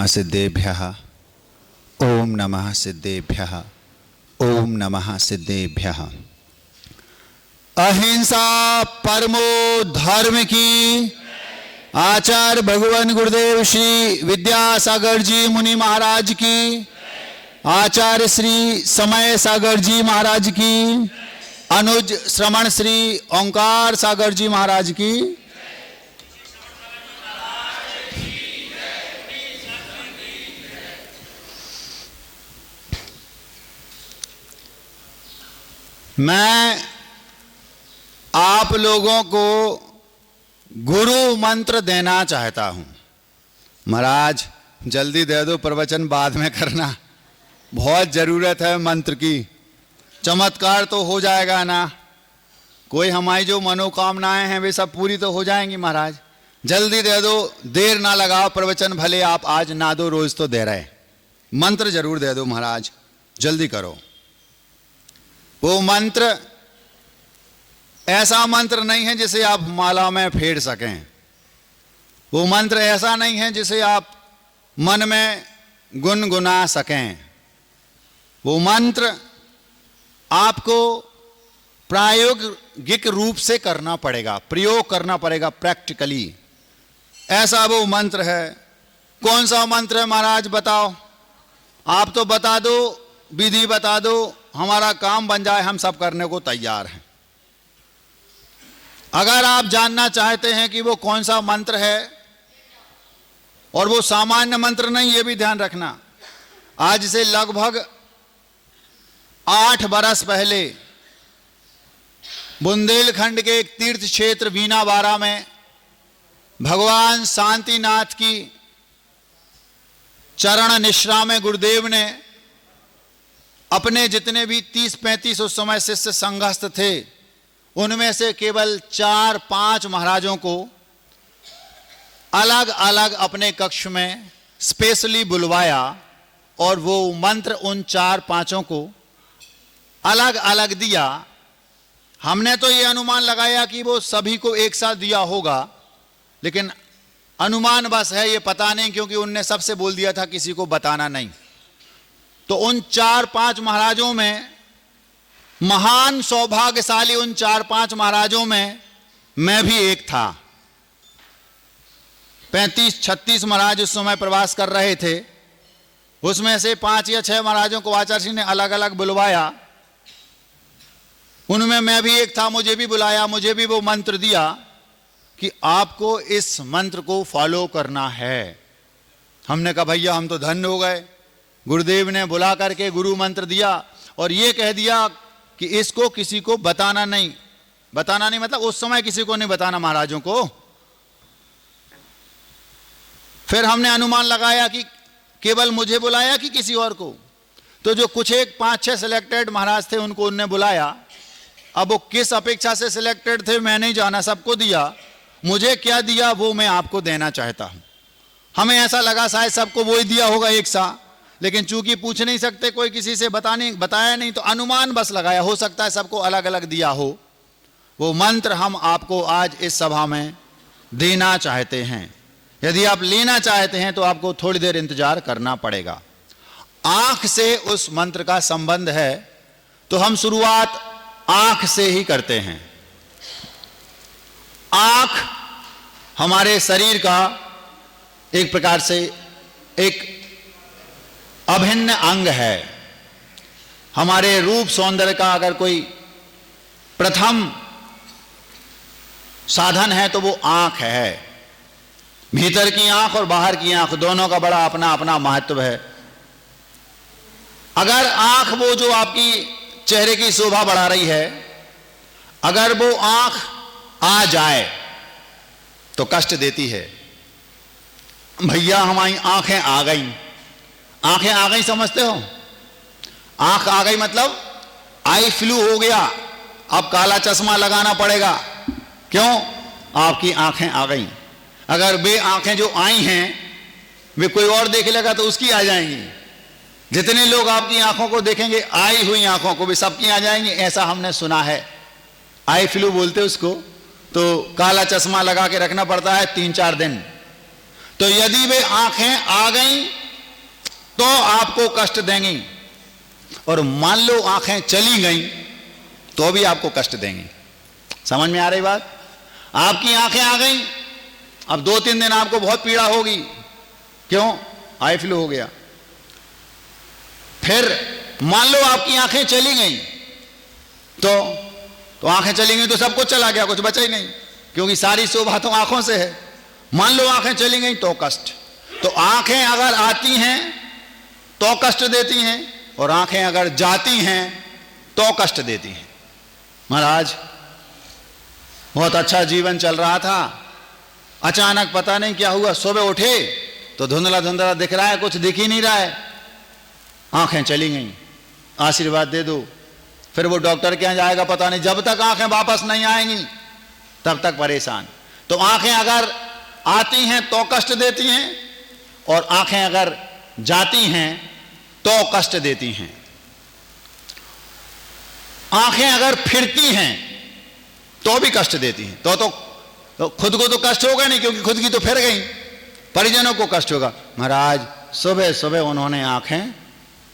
नमः सिद्धेभ्यः। ओम नमः सिद्धेभ्यः। ओम नमः सिद्धेभ्यः। अहिंसा परमो धर्म की। आचार्य भगवान गुरुदेव श्री विद्यासागर जी मुनि महाराज की। आचार्य श्री समय सागर जी महाराज की। अनुज श्रवण श्री ओंकार सागर जी महाराज की। मैं आप लोगों को गुरु मंत्र देना चाहता हूं। महाराज जल्दी दे दो, प्रवचन बाद में करना, बहुत जरूरत है मंत्र की। चमत्कार तो हो जाएगा ना, कोई हमारी जो मनोकामनाएं हैं वे सब पूरी तो हो जाएंगी। महाराज जल्दी दे दो, देर ना लगाओ। प्रवचन भले आप आज ना दो, रोज तो दे रहे, मंत्र जरूर दे दो महाराज, जल्दी करो। वो मंत्र ऐसा मंत्र नहीं है जिसे आप माला में फेर सकें। वो मंत्र ऐसा नहीं है जिसे आप मन में गुनगुना सकें। वो मंत्र आपको प्रायोगिक रूप से करना पड़ेगा, प्रयोग करना पड़ेगा प्रैक्टिकली। ऐसा वो मंत्र है। कौन सा मंत्र है महाराज बताओ? आप तो बता दो, विधि बता दो, हमारा काम बन जाए, हम सब करने को तैयार हैं। अगर आप जानना चाहते हैं कि वो कौन सा मंत्र है, और वो सामान्य मंत्र नहीं, ये भी ध्यान रखना। आज से लगभग 8 बरस पहले बुंदेलखंड के एक तीर्थ क्षेत्र वीनावारा में भगवान शांतिनाथ की चरण निश्रा में गुरुदेव ने अपने जितने भी 30-35 उस समय शिष्य संघस्थ थे, उनमें से केवल 4-5 महाराजों को अलग अलग अपने कक्ष में स्पेशली बुलवाया, और वो मंत्र उन 4-5 को अलग अलग दिया। हमने तो ये अनुमान लगाया कि वो सभी को एक साथ दिया होगा, लेकिन अनुमान बस है, ये पता नहीं, क्योंकि उनने सबसे बोल दिया था किसी को बताना नहीं। तो उन 4-5 महाराजों में, महान सौभाग्यशाली उन 4-5 महाराजों में मैं भी एक था। 35-36 महाराज उस समय प्रवास कर रहे थे। उसमें से 5 या 6 महाराजों को आचार्य जी ने अलग अलग बुलवाया। उनमें मैं भी एक था, मुझे भी बुलाया, मुझे भी वो मंत्र दिया कि आपको इस मंत्र को फॉलो करना है। हमने कहा भैया हम तो धन्य हो गए, गुरुदेव ने बुला करके गुरु मंत्र दिया और ये कह दिया कि इसको किसी को बताना नहीं। बताना नहीं मतलब उस समय किसी को नहीं बताना महाराजों को। फिर हमने अनुमान लगाया कि केवल मुझे बुलाया कि किसी और को। तो जो कुछ एक 5-6 सिलेक्टेड महाराज थे उनको उनने बुलाया। अब वो किस अपेक्षा से सिलेक्टेड थे मैं नहीं जाना, सबको दिया। मुझे क्या दिया वो मैं आपको देना चाहता हूं। हमें ऐसा लगा शायद सबको वो ही दिया होगा एक सा, लेकिन चूंकि पूछ नहीं सकते, कोई किसी से बताया नहीं, तो अनुमान बस लगाया, हो सकता है सबको अलग अलग दिया हो। वो मंत्र हम आपको आज इस सभा में देना चाहते हैं। यदि आप लेना चाहते हैं तो आपको थोड़ी देर इंतजार करना पड़ेगा। आंख से उस मंत्र का संबंध है, तो हम शुरुआत आंख से ही करते हैं। आंख हमारे शरीर का एक प्रकार से एक अभिन्न अंग है। हमारे रूप सौंदर्य का अगर कोई प्रथम साधन है तो वो आंख है। भीतर की आंख और बाहर की आंख दोनों का बड़ा अपना अपना महत्व है। अगर आंख वो जो आपकी चेहरे की शोभा बढ़ा रही है, अगर वो आंख आ जाए तो कष्ट देती है। भैया हमारी आंखें आ गई, आंखें आ गई समझते हो? आंख आ गई मतलब आई फ्लू हो गया, अब काला चश्मा लगाना पड़ेगा। क्यों? आपकी आंखें आ गई। अगर वे आंखें जो आई हैं वे कोई और देख लेगा तो उसकी आ जाएंगी। जितने लोग आपकी आंखों को देखेंगे, आई हुई आंखों को भी सबकी आ जाएंगी। ऐसा हमने सुना है, आई फ्लू बोलते उसको। तो काला चश्मा लगा के रखना पड़ता है 3-4 दिन। तो यदि वे आंखें आ गईं तो आपको कष्ट देंगी, और मान लो आंखें चली गईं तो भी आपको कष्ट देंगी। समझ में आ रही बात? आपकी आंखें आ गईं, अब 2-3 दिन आपको बहुत पीड़ा होगी। क्यों? आई फ्लू हो गया। फिर मान लो आपकी आंखें चली गईं तो आंखें चली गई तो सब कुछ चला गया, कुछ बचा ही नहीं, क्योंकि सारी शोभा तो आंखों से है। मान लो आंखें चली गई तो कष्ट। तो आंखें अगर आती हैं तो कष्ट देती हैं, और आंखें अगर जाती हैं तो कष्ट देती हैं। महाराज बहुत अच्छा जीवन चल रहा था, अचानक पता नहीं क्या हुआ, सुबह उठे तो धुंधला धुंधला दिख रहा है, कुछ दिख ही नहीं रहा है, आंखें चली गई, आशीर्वाद दे दो। फिर वो डॉक्टर के यहाँ जाएगा, पता नहीं, जब तक आंखें वापस नहीं आएंगी तब तक परेशान। तो आंखें अगर आती हैं तो कष्ट देती हैं, और आंखें अगर जाती हैं तो कष्ट देती हैं। आंखें अगर फिरती हैं तो भी कष्ट देती हैं। तो खुद को तो कष्ट होगा नहीं, क्योंकि खुद की तो फिर गई, परिजनों को कष्ट होगा। महाराज सुबह सुबह उन्होंने आंखें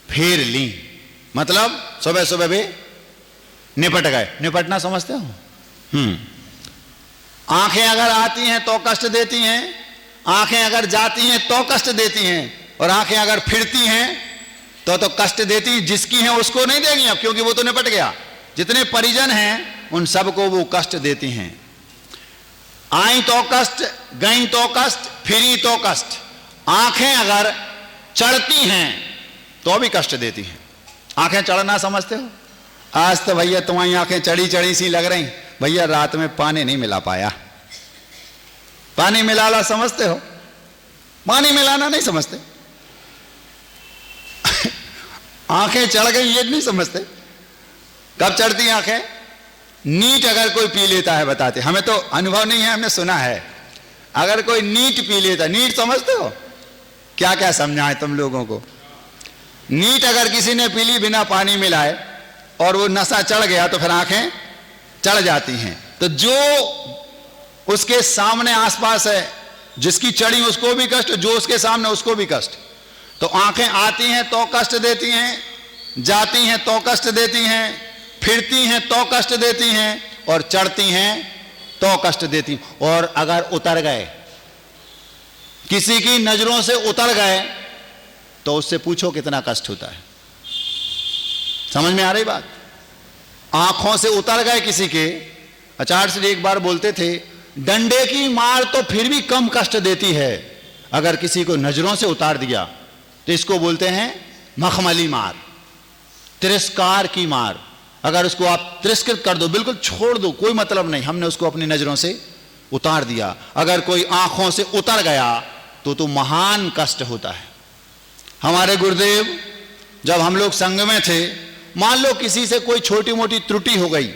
फेर ली, मतलब सुबह सुबह भी निपट गए। निपटना समझते हो? आंखें अगर आती हैं तो कष्ट देती हैं, आंखें अगर जाती हैं तो कष्ट देती हैं, और आंखें अगर फिरती हैं तो कष्ट देती हैं। जिसकी हैं उसको नहीं देंगी अब, क्योंकि वो तो निपट गया। जितने परिजन हैं उन सबको वो कष्ट देती हैं। आई तो कष्ट, गई तो कष्ट, फिरी तो कष्ट। आंखें अगर चढ़ती हैं तो भी कष्ट देती हैं। आंखें चढ़ना समझते हो? आज तो भैया तुम्हारी आंखें चढ़ी चढ़ी सी लग रही, भैया रात में पानी नहीं मिला पाया। पानी मिलाना समझते हो? पानी मिलाना नहीं समझते। आंखें चढ़ गई ये नहीं समझते। कब चढ़ती हैं आंखें? नीट अगर कोई पी लेता है, बताते, हमें तो अनुभव नहीं है, हमने सुना है। अगर कोई नीट पी लेता, नीट समझते हो? क्या क्या समझाएं तुम लोगों को। नीट अगर किसी ने पी ली बिना पानी मिलाए और वो नशा चढ़ गया तो फिर आंखें चढ़ जाती हैं। तो जो उसके सामने आसपास है, जिसकी चढ़ी उसको भी कष्ट, जो उसके सामने उसको भी कष्ट। तो आंखें आती हैं तो कष्ट देती हैं, जाती हैं तो कष्ट देती हैं, फिरती हैं तो कष्ट देती हैं, और चढ़ती हैं तो कष्ट देती। और अगर उतर गए, किसी की नजरों से उतर गए, तो उससे पूछो कितना कष्ट होता है। समझ में आ रही बात? आंखों से उतर गए किसी के, आचार्य श्री एक बार बोलते थे, डंडे की मार तो फिर भी कम कष्ट देती है, अगर किसी को नजरों से उतार दिया तो इसको बोलते हैं मखमली मार, तिरस्कार की मार। अगर उसको आप तिरस्कृत कर दो, बिल्कुल छोड़ दो, कोई मतलब नहीं, हमने उसको अपनी नजरों से उतार दिया। अगर कोई आंखों से उतर गया तो महान कष्ट होता है। हमारे गुरुदेव जब हम लोग संघ में थे, मान लो किसी से कोई छोटी मोटी त्रुटि हो गई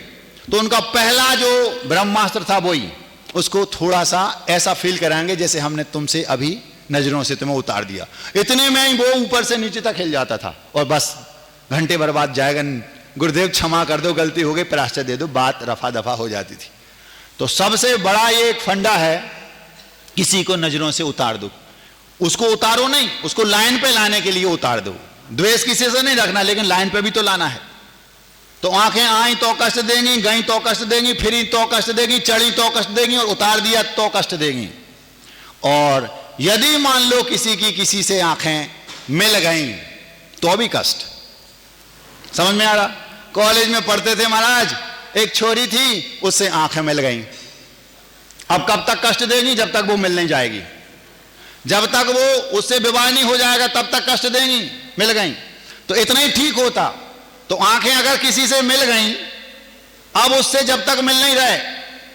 तो उनका पहला जो ब्रह्मास्त्र था वही, उसको थोड़ा सा ऐसा फील कराएंगे जैसे हमने तुमसे अभी नजरों से तुम्हें उतार दिया। इतने में ही वो ऊपर से नीचे तक हिल जाता था, और बस घंटे भर बाद जाएगा, गुरुदेव क्षमा कर दो, गलती हो गई, प्रायश्चित दे दो, बात रफा दफा हो जाती थी। तो सबसे बड़ा ये एक फंडा है, किसी को नजरों से उतार दो। उसको उतारो नहीं, उसको लाइन पे लाने के लिए उतार दो। द्वेष किसी से नहीं रखना, लेकिन लाइन पे भी तो लाना है। तो आंखें आई तो कष्ट देंगी, गई तो कष्ट देंगी, फिरी तो कष्ट देंगी, चढ़ी तो कष्ट देंगी, और उतार दिया तो कष्ट देंगी। और यदि मान लो किसी की किसी से आंखें मिल गई तो भी कष्ट। समझ में आ रहा? कॉलेज में पढ़ते थे महाराज, एक छोरी थी, उससे आंखें मिल गई। अब कब तक कष्ट देंगी? जब तक वो मिल नहीं जाएगी। जब तक वो उससे विवाह नहीं हो जाएगा तब तक कष्ट देंगी। मिल गई तो इतना ही ठीक होता। तो आंखें अगर किसी से मिल गई, अब उससे जब तक मिल नहीं रहे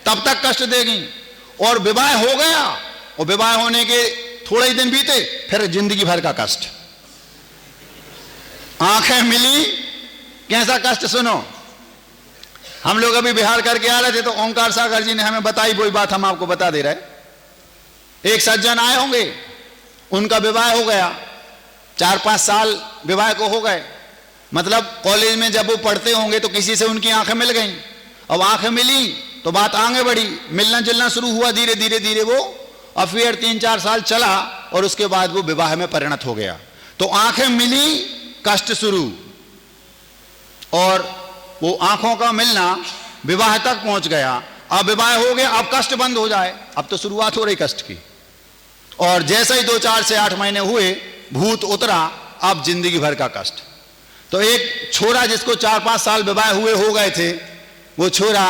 तब तक कष्ट देगी। और विवाह हो गया, और विवाह होने के थोड़े ही दिन बीते, फिर जिंदगी भर का कष्ट। आंखें मिली, कैसा कष्ट सुनो। हम लोग अभी बिहार करके आ रहे थे तो ओंकार सागर जी ने हमें बताई वही बात हम आपको बता दे रहे। एक सज्जन आए होंगे, उनका विवाह हो गया, 4-5 साल विवाह को हो गए। मतलब कॉलेज में जब वो पढ़ते होंगे तो किसी से उनकी आंखें मिल गई। अब आंखें मिली तो बात आगे बढ़ी, मिलना जुलना शुरू हुआ, धीरे धीरे धीरे वो अफेयर 3-4 साल चला और उसके बाद वो विवाह में परिणत हो गया। तो आंखें मिली, कष्ट शुरू, और वो आंखों का मिलना विवाह तक पहुंच गया। अब विवाह हो गया, अब कष्ट बंद हो जाए, अब तो शुरुआत हो रही कष्ट की। और जैसे ही 2-4 से 8 महीने हुए, भूत उतरा, अब जिंदगी भर का कष्ट। तो एक छोरा जिसको 4-5 साल विवाह हुए हो गए थे, वो छोरा,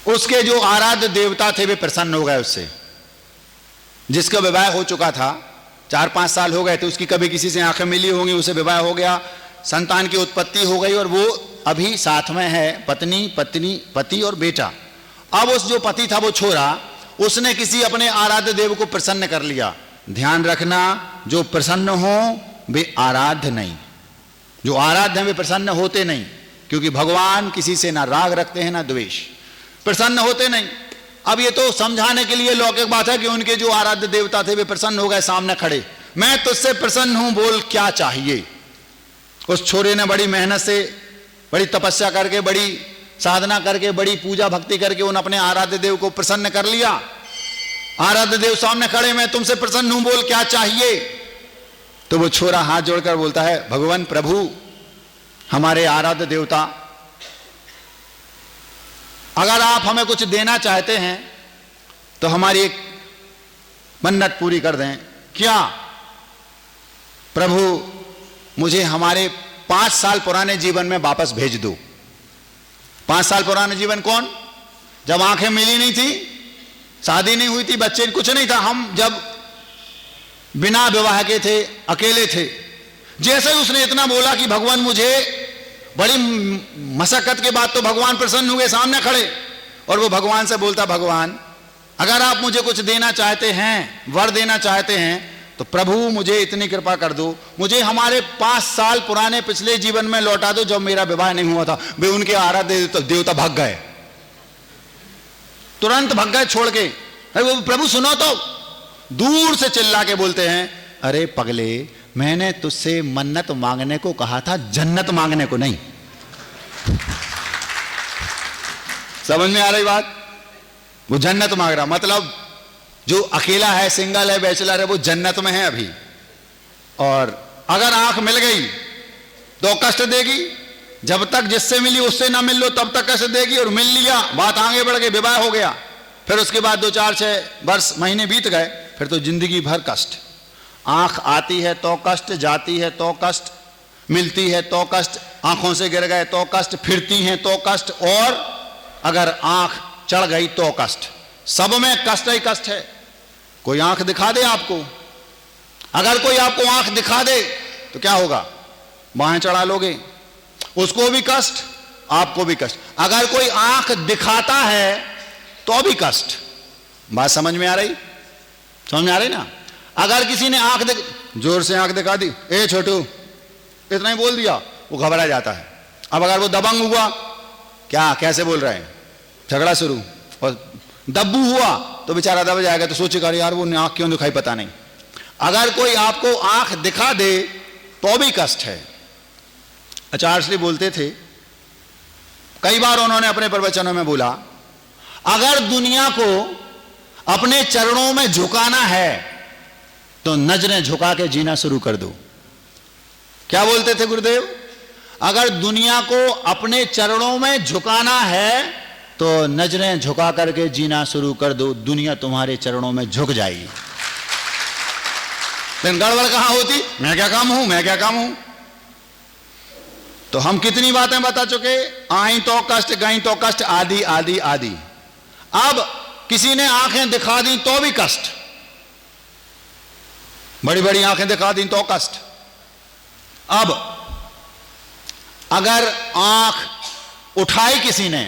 उसके जो आराध्य देवता थे वे प्रसन्न हो गए उससे। जिसका विवाह हो चुका था, 4-5 साल हो गए थे, उसकी कभी किसी से आंखें मिली होंगी, उसे विवाह हो गया, संतान की उत्पत्ति हो गई और वो अभी साथ में है, पति और बेटा। अब उस जो पति था वो छोरा, उसने किसी अपने आराध्य देव को प्रसन्न कर लिया। ध्यान रखना, जो प्रसन्न हो वे आराध्य नहीं, जो आराध्य हैं वे प्रसन्न होते नहीं, क्योंकि भगवान किसी से ना राग रखते हैं ना द्वेष, प्रसन्न होते नहीं। अब ये तो समझाने के लिए लौकिक बात है कि उनके जो आराध्य देवता थे वे प्रसन्न हो गए सामने खड़े, मैं तुझसे प्रसन्न हूं, बोल क्या चाहिए। उस छोरे ने बड़ी मेहनत से, बड़ी तपस्या करके, बड़ी साधना करके, बड़ी पूजा भक्ति करके उन अपने आराध्य देव को प्रसन्न कर लिया। आराध्य देव सामने खड़े, मैं तुमसे प्रसन्न हूं, बोल क्या चाहिए। तो वो छोरा हाथ जोड़कर बोलता है, भगवान प्रभु, हमारे आराध्य देवता, अगर आप हमें कुछ देना चाहते हैं तो हमारी एक मन्नत पूरी कर दें। क्या? प्रभु, मुझे हमारे 5 साल पुराने जीवन में वापस भेज दो। 5 साल पुराने जीवन कौन? जब आंखें मिली नहीं थी, शादी नहीं हुई थी, बच्चे कुछ नहीं था, हम जब बिना विवाह के थे, अकेले थे। जैसे ही उसने इतना बोला कि भगवान मुझे, बड़ी मशक्कत के बाद तो भगवान प्रसन्न हुए सामने खड़े, और वो भगवान से बोलता, भगवान अगर आप मुझे कुछ देना चाहते हैं, वर देना चाहते हैं, तो प्रभु मुझे इतनी कृपा कर दो, मुझे हमारे 5 साल पुराने पिछले जीवन में लौटा दो जब मेरा विवाह नहीं हुआ था। वे उनके आराध्य देवता भाग गए, तुरंत भाग गए छोड़ के। वो प्रभु सुनो, तो दूर से चिल्ला के बोलते हैं, अरे पगले, मैंने तुझसे मन्नत मांगने को कहा था, जन्नत मांगने को नहीं। समझ में आ रही बात? वो जन्नत मांग रहा, मतलब जो अकेला है, सिंगल है, बैचलर है, वो जन्नत में है अभी। और अगर आंख मिल गई तो कष्ट देगी, जब तक जिससे मिली उससे ना मिल लो तब तक कष्ट देगी, और मिल लिया, बात आगे बढ़ गई, विवाह हो गया, फिर उसके बाद 2-4-6 वर्ष महीने बीत गए, फिर तो जिंदगी भर कष्ट। आंख आती है तो कष्ट, जाती है तो कष्ट, मिलती है तो कष्ट, आंखों से गिर गए तो कष्ट, फिरती हैं तो कष्ट, और अगर आंख चढ़ गई तो कष्ट। सब में कष्ट ही कष्ट है। कोई आंख दिखा दे आपको, अगर कोई आपको आंख दिखा दे तो क्या होगा? बाहें चढ़ा लोगे, उसको भी कष्ट, आपको भी कष्ट। अगर कोई आंख दिखाता है तो भी कष्ट। बात समझ में आ रही? समझ में आ रही ना? अगर किसी ने जोर से आंख दिखा दी, ए छोटू, इतना ही बोल दिया, वो घबरा जाता है। अब अगर वो दबंग हुआ, क्या कैसे बोल रहे हैं, झगड़ा शुरू, और दब्बू हुआ तो बेचारा दब जाएगा, तो सोचेगा यार वो आंख क्यों दिखाई, पता नहीं। अगर कोई आपको आंख दिखा दे तो भी कष्ट है। आचार्य श्री बोलते थे, कई बार उन्होंने अपने प्रवचनों में बोला, अगर दुनिया को अपने चरणों में झुकाना है तो नजरें झुका के जीना शुरू कर दो। क्या बोलते थे गुरुदेव? अगर दुनिया को अपने चरणों में झुकाना है तो नजरें झुका करके जीना शुरू कर दो, दुनिया तुम्हारे चरणों में झुक जाएगी। लेकिन गड़बड़ कहां होती? मैं क्या काम हूं, मैं क्या काम हूं। तो हम कितनी बातें बता चुके, आई तो कष्ट, गई तो कष्ट, आदि आदि आदि। अब किसी ने आंखें दिखा दी तो भी कष्ट, बड़ी बड़ी आंखें दिखा दी तो कष्ट। अब अगर आंख उठाई किसी ने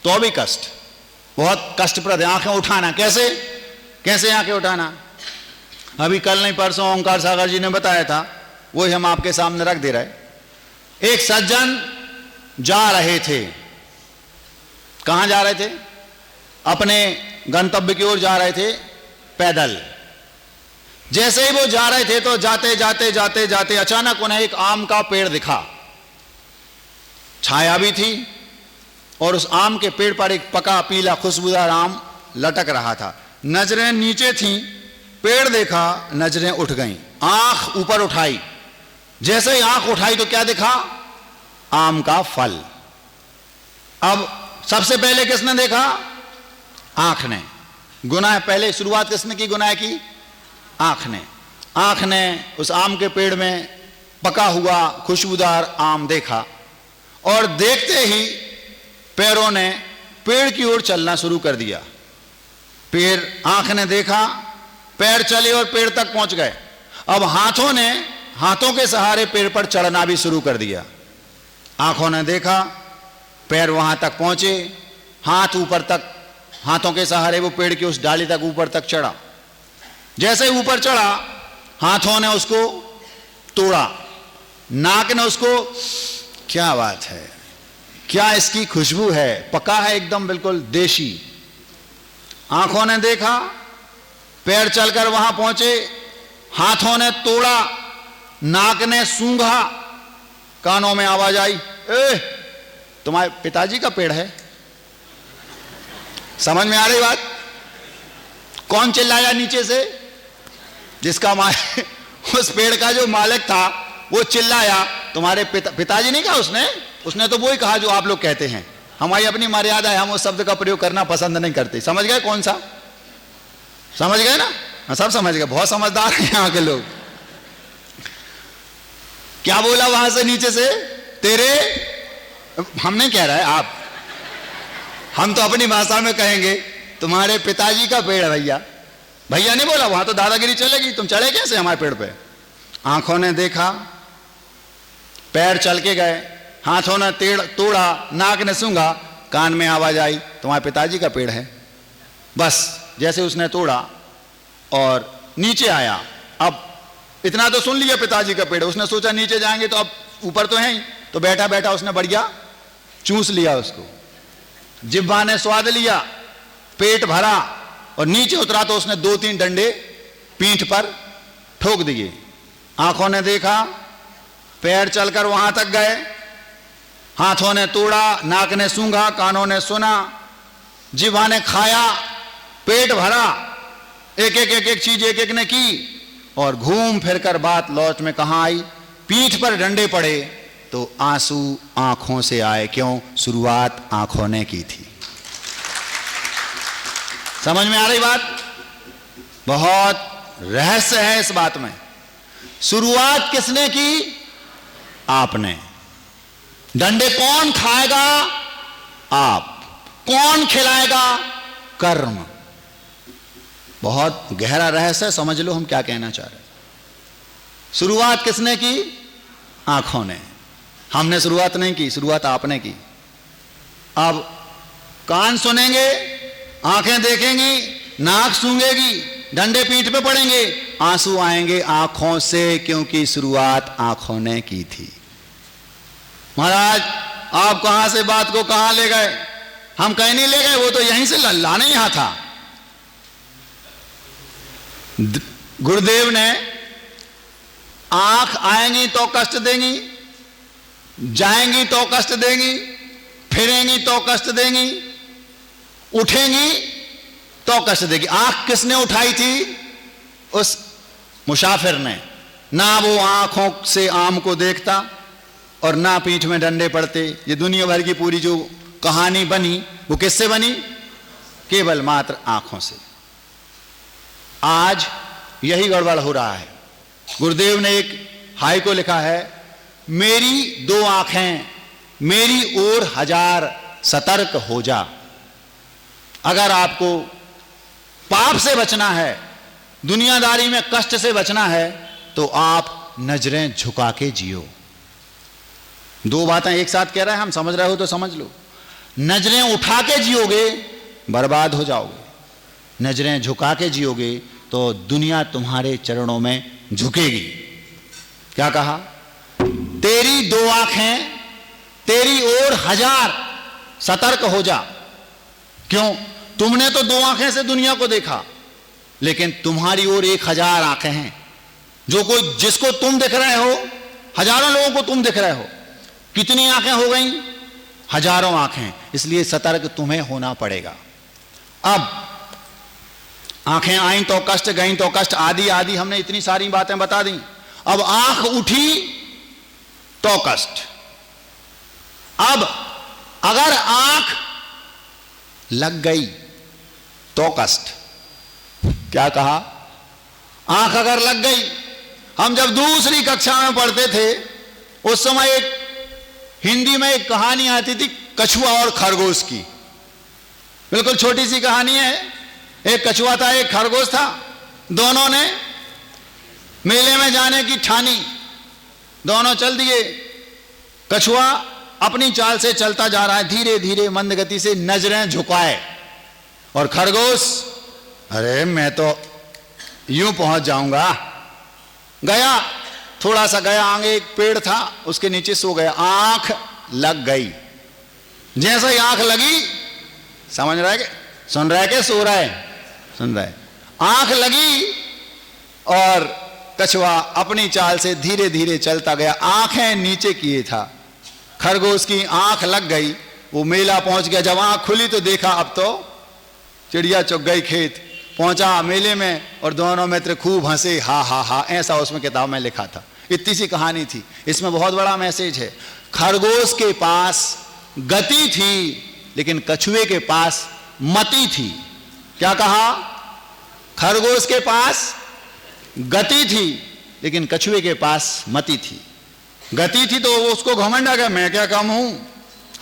तो भी कष्ट, बहुत कष्टप्रद है आंखें उठाना। कैसे कैसे आंखें उठाना? अभी कल नहीं परसों ओंकार सागर जी ने बताया था, वही हम आपके सामने रख दे रहे। एक सज्जन जा रहे थे, कहां जा रहे थे? अपने गंतव्य की ओर जा रहे थे पैदल। जैसे ही वो जा रहे थे तो जाते जाते जाते जाते अचानक उन्हें एक आम का पेड़ दिखा, छाया भी थी, और उस आम के पेड़ पर एक पका पीला खुशबूदार आम लटक रहा था। नजरें नीचे थीं, पेड़ देखा, नजरें उठ गईं। आंख ऊपर उठाई, जैसे ही आंख उठाई तो क्या देखा? आम का फल। अब सबसे पहले किसने देखा? आंख ने। गुनाह पहले शुरुआत किसने की? गुनाह की आंख ने। आंख ने उस आम के पेड़ में पका हुआ खुशबूदार आम देखा और देखते ही पैरों ने पेड़ की ओर चलना शुरू कर दिया। पैर, आंख ने देखा, पैर चले और पेड़ तक पहुंच गए। अब हाथों ने, हाथों के सहारे पेड़ पर चढ़ना भी शुरू कर दिया। आंखों ने देखा, पैर वहां तक पहुंचे, हाथ ऊपर तक, हाथों के सहारे वो पेड़ की उस डाली तक ऊपर तक चढ़ा। जैसे ही ऊपर चढ़ा, हाथों ने उसको तोड़ा, नाक ने उसको, क्या बात है, क्या इसकी खुशबू है, पका है एकदम बिल्कुल देशी। आंखों ने देखा, पैर चलकर वहां पहुंचे, हाथों ने तोड़ा, नाक ने सूंघा, कानों में आवाज आई, ए, तुम्हारे पिताजी का पेड़ है। समझ में आ रही बात? कौन चिल्लाया नीचे से? जिसका उस पेड़ का जो मालिक था वो चिल्लाया, तुम्हारे पिताजी नहीं कहा उसने तो वो ही कहा जो आप लोग कहते हैं। हमारी अपनी मर्यादा है, हम उस शब्द का प्रयोग करना पसंद नहीं करते। समझ गए कौन सा? समझ गए ना? सब समझ गए, बहुत समझदार हैं यहाँ के लोग। क्या बोला वहां से नीचे से? तेरे, हम नहीं कह रहा है आप, हम तो अपनी भाषा में कहेंगे तुम्हारे पिताजी का पेड़ है भैया। भैया नहीं बोला, वहां तो दादागिरी चलेगी, तुम चढ़े कैसे हमारे पेड़ पे? आंखों ने देखा, पैर चल के गए, हाथों ने तोड़ा, नाक ने सूंघा, कान में आवाज आई, तुम्हारे पिताजी का पेड़ है। बस जैसे उसने तोड़ा और नीचे आया, अब इतना तो सुन लिया पिताजी का पेड़, उसने सोचा नीचे जाएंगे तो अब ऊपर तो है ही, तो बैठा बैठा उसने बढ़िया चूस लिया उसको, जिह्वा ने स्वाद लिया, पेट भरा और नीचे उतरा तो उसने 2-3 डंडे पीठ पर ठोक दिए। आंखों ने देखा, पैर चलकर वहां तक गए, हाथों ने तोड़ा, नाक ने सूंघा, कानों ने सुना, जिह्वा ने खाया, पेट भरा, एक एक चीज एक एक ने की और घूम फिर कर बात लौट में कहां आई? पीठ पर डंडे पड़े तो आंसू आंखों से आए। क्यों? शुरुआत आंखों ने की थी। समझ में आ रही बात? बहुत रहस्य है इस बात में। शुरुआत किसने की? आपने। डंडे कौन खाएगा? आप। कौन खिलाएगा? कर्म। बहुत गहरा रहस्य, समझ लो हम क्या कहना चाह रहे हैं। शुरुआत किसने की? आंखों ने। हमने शुरुआत नहीं की, शुरुआत आपने की। अब कान सुनेंगे, आंखें देखेंगी, नाक सूंघेगी, डंडे पीठ पे पड़ेंगे, आंसू आएंगे आंखों से, क्योंकि शुरुआत आंखों ने की थी। महाराज आप कहां से बात को कहां ले गए? हम कहीं नहीं ले गए, वो तो यहीं से लाने यहां था। गुरुदेव ने आंख आएंगी तो कष्ट देंगी, जाएंगी तो कष्ट देंगी, फिरेंगी तो कष्ट देंगी, उठेंगी तो कष्ट देगी। आंख किसने उठाई थी? उस मुसाफिर ने। ना वो आंखों से आम को देखता और ना पीठ में डंडे पड़ते। ये दुनिया भर की पूरी जो कहानी बनी वो किससे बनी? केवल मात्र आंखों से। आज यही गड़बड़ हो रहा है। गुरुदेव ने एक हाई को लिखा है, मेरी 2 आंखें मेरी ओर 1000 सतर्क हो जा। अगर आपको पाप से बचना है, दुनियादारी में कष्ट से बचना है, तो आप नजरें झुका के जियो। 2 बातें एक साथ कह रहे हैं, हम समझ रहे हो तो समझ लो। नजरें उठा के जियोगे बर्बाद हो जाओगे, नजरें झुका के जियोगे तो दुनिया तुम्हारे चरणों में झुकेगी। क्या कहा? तेरी 2 आंखें तेरी ओर 1000 सतर्क हो जा। क्यों? तुमने तो 2 आंखें से दुनिया को देखा, लेकिन तुम्हारी ओर 1000 आंखें हैं। जिसको तुम दिख रहे हो, हजारों लोगों को तुम दिख रहे हो। कितनी आंखें हो गई? 1000 आंखें। इसलिए सतर्क तुम्हें होना पड़ेगा। अब आंखें आई तो कष्ट, गई तो कष्ट, आदि आदि हमने इतनी सारी बातें बता दी। अब आंख उठी तो कष्ट। अब अगर आंख लग गई तो कष्ट। क्या कहा? आंख अगर लग गई, हम जब दूसरी कक्षा में पढ़ते थे उस समय एक हिंदी में एक कहानी आती थी कछुआ और खरगोश की। बिल्कुल छोटी सी कहानी है। एक कछुआ था, एक खरगोश था। दोनों ने मेले में जाने की ठानी, दोनों चल दिए। कछुआ अपनी चाल से चलता जा रहा है, धीरे धीरे मंद गति से, नजरें झुकाए। और खरगोश, अरे मैं तो यूं पहुंच जाऊंगा। गया, थोड़ा सा गया आगे, एक पेड़ था, उसके नीचे सो गया। आंख लग गई। जैसे ही आंख लगी, समझ रहा है कि सुन रहा है कि सो रहा है? सुन रहा है। आंख लगी और कछुआ अपनी चाल से धीरे धीरे चलता गया, आंखें नीचे किए था। खरगोश की आंख लग गई, वो मेला पहुंच गया। जब आंख खुली तो देखा अब तो चिड़िया चुग गई खेत। पहुंचा मेले में और दोनों मित्र खूब हंसे, हा हा हा, ऐसा उसमें किताब में लिखा था। इतनी सी कहानी थी। इसमें बहुत बड़ा मैसेज है। खरगोश के पास गति थी लेकिन कछुए के पास मति थी। क्या कहा? खरगोश के पास गति थी लेकिन कछुए के पास मति थी। गति थी तो उसको घमंड आ गया, मैं क्या कम हूं,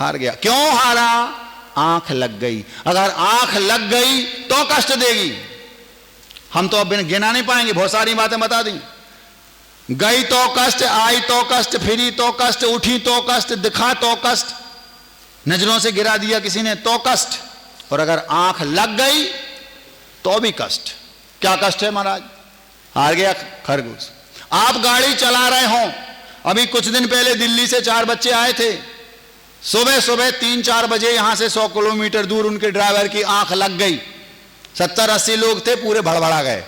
हार गया। क्यों हारा? आंख लग गई। अगर आंख लग गई तो कष्ट देगी। हम तो अब गिना नहीं पाएंगे, बहुत सारी बातें बता दी। गई तो कष्ट, आई तो कष्ट, फिरी तो कष्ट, उठी तो कष्ट, दिखा तो कष्ट, नजरों से गिरा दिया किसी ने तो कष्ट। और अगर आंख लग गई तो भी कष्ट। क्या कष्ट है महाराज? हार गया खरगोश। आप गाड़ी चला रहे हो, अभी कुछ दिन पहले दिल्ली से 4 बच्चे आए थे। सुबह सुबह 3-4 बजे यहां से 100 किलोमीटर दूर उनके ड्राइवर की आंख लग गई। 70-80 लोग थे, पूरे भड़बड़ा गए।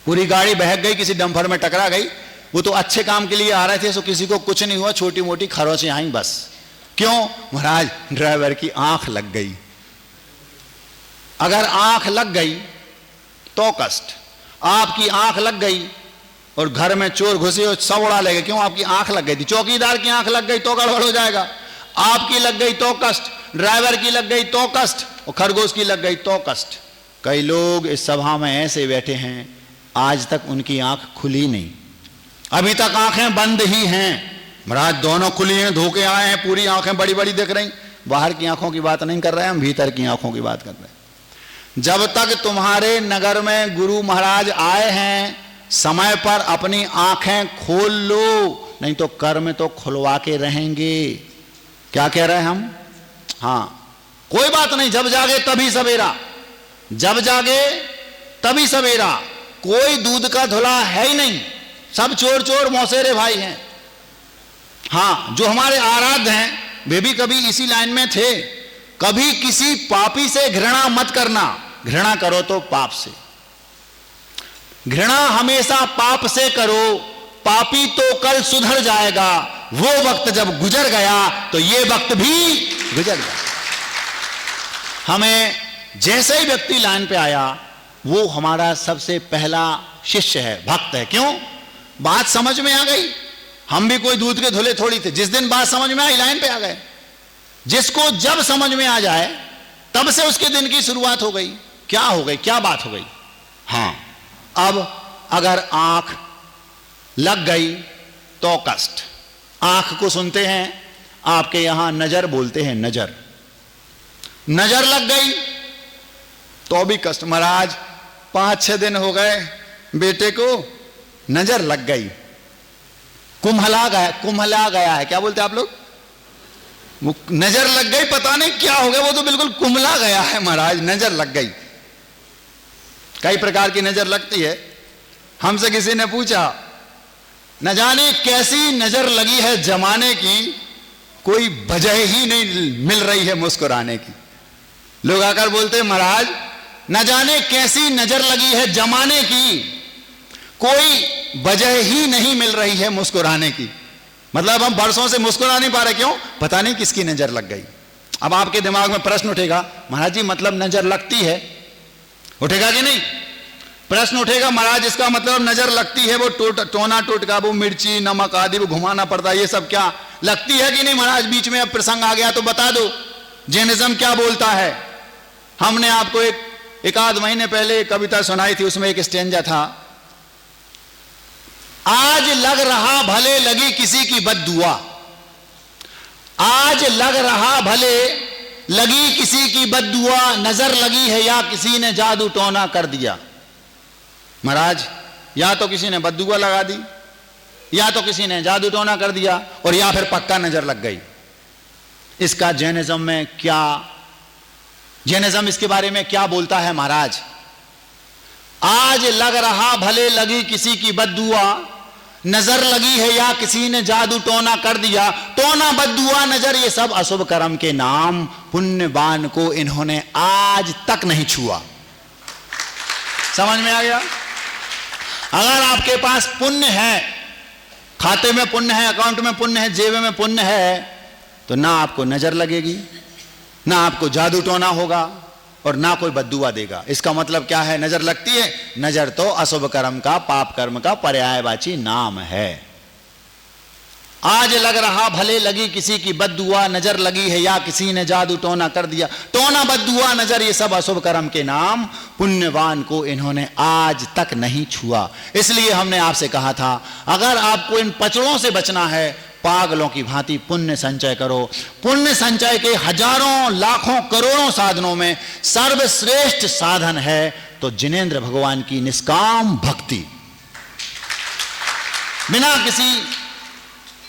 पूरी गाड़ी बहक गई, किसी डंपर में टकरा गई। वो तो अच्छे काम के लिए आ रहे थे, सो किसी को कुछ नहीं हुआ, छोटी मोटी खरोंचें आई बस। क्यों? महाराज ड्राइवर की आंख लग गई। अगर आंख लग गई तो कष्ट। आपकी आंख लग गई और घर में चोर घुसे और सब उड़ा ले गए। क्यों? आपकी आंख लग गई थी। चौकीदार की आंख लग गई तो गड़बड़ हो जाएगा। आपकी लग गई तो कष्ट, ड्राइवर की लग गई तो कष्ट, और खरगोश की लग गई तो कष्ट। कई लोग इस सभा में ऐसे बैठे हैं, आज तक उनकी आंख खुली नहीं, अभी तक आंखें बंद ही हैं। महाराज दोनों खुली हैं, धोके आए हैं, पूरी आंखें बड़ी बड़ी दिख रही। बाहर की आंखों की बात नहीं कर रहे हैं हम, भीतर की आंखों की बात कर रहे हैं। जब तक तुम्हारे नगर में गुरु महाराज आए हैं, समय पर अपनी आंखें खोल लो, नहीं तो कर में तो खुलवा के रहेंगे। क्या कह रहे हैं हम? हाँ, कोई बात नहीं, जब जागे तभी सवेरा, जब जागे तभी सवेरा। कोई दूध का धुला है ही नहीं, सब चोर चोर मौसेरे भाई हैं। हाँ, जो हमारे आराध्य हैं वे भी कभी इसी लाइन में थे। कभी किसी पापी से घृणा मत करना, घृणा करो तो पाप से। घृणा हमेशा पाप से करो, पापी तो कल सुधर जाएगा। वो वक्त जब गुजर गया तो ये वक्त भी गुजर गया। हमें जैसे ही व्यक्ति लाइन पे आया वो हमारा सबसे पहला शिष्य है, भक्त है। क्यों? बात समझ में आ गई। हम भी कोई दूध के धुले थोड़ी थे। जिस दिन बात समझ में आई लाइन पे आ गए। जिसको जब समझ में आ जाए तब से उसके दिन की शुरुआत हो गई। क्या हो गई? क्या बात हो गई? हाँ, अब अगर आंख लग गई तो कष्ट। आंख को सुनते हैं, आपके यहां नजर बोलते हैं, नजर। नजर लग गई तो भी कष्ट। महाराज 5-6 दिन हो गए बेटे को नजर लग गई, कुम्हला गया है। क्या बोलते आप लोग? वो नजर लग गई, पता नहीं क्या हो गया, वो तो बिल्कुल कुम्हला गया है महाराज, नजर लग गई। कई प्रकार की नजर लगती है। हमसे किसी ने पूछा, न जाने कैसी नजर लगी है जमाने की, कोई वजह ही नहीं मिल रही है मुस्कुराने की। लोग आकर बोलते, महाराज न जाने कैसी नजर लगी है जमाने की, कोई वजह ही नहीं मिल रही है मुस्कुराने की। मतलब हम बरसों से मुस्कुरा नहीं पा रहे। क्यों? पता नहीं किसकी नजर लग गई। अब आपके दिमाग में प्रश्न उठेगा, महाराज जी मतलब नजर लगती है उठेगा कि नहीं? प्रश्न उठेगा, महाराज इसका मतलब नजर लगती है, वो टोना टोटका, वो मिर्ची नमक आदि वो घुमाना पड़ता है, ये सब क्या लगती है कि नहीं? महाराज बीच में अब प्रसंग आ गया तो बता दो जैनिज्म क्या बोलता है। हमने आपको एक आध महीने पहले एक कविता सुनाई थी, उसमें एक स्टेंजा था, आज लग रहा भले लगी किसी की बद्दुआ, आज लग रहा भले लगी किसी की बद्दुआ, नजर लगी है या किसी ने जादू टोना कर दिया। महाराज या तो किसी ने बद्दुआ लगा दी, या तो किसी ने जादू टोना कर दिया, और या फिर पक्का नजर लग गई। इसका जैनिज्म में क्या, जैनिज्म इसके बारे में क्या बोलता है? महाराज आज लग रहा भले लगी किसी की बद्दुआ, नजर लगी है या किसी ने जादू टोना कर दिया, टोना बद्दुआ नजर ये सब अशुभ कर्म के नाम, पुण्यवान को इन्होंने आज तक नहीं छुआ। समझ में आ गया? अगर आपके पास पुण्य है, खाते में पुण्य है, अकाउंट में पुण्य है, जेब में पुण्य है, तो ना आपको नजर लगेगी, ना आपको जादू टोना होगा, और ना कोई बद्दुआ देगा। इसका मतलब क्या है? नजर लगती है, नजर तो अशुभ कर्म का, पाप कर्म का पर्यायवाची नाम है। आज लग रहा भले लगी किसी की बद्दुआ, नजर लगी है या किसी ने जादू टोना कर दिया, टोना बद्दुआ नजर ये सब अशुभ कर्म के नाम, पुण्यवान को इन्होंने आज तक नहीं छुआ। इसलिए हमने आपसे कहा था, अगर आपको इन पचड़ों से बचना है, पागलों की भांति पुण्य संचय करो। पुण्य संचय के हजारों लाखों करोड़ों साधनों में सर्वश्रेष्ठ साधन है तो जिनेंद्र भगवान की निष्काम भक्ति, बिना किसी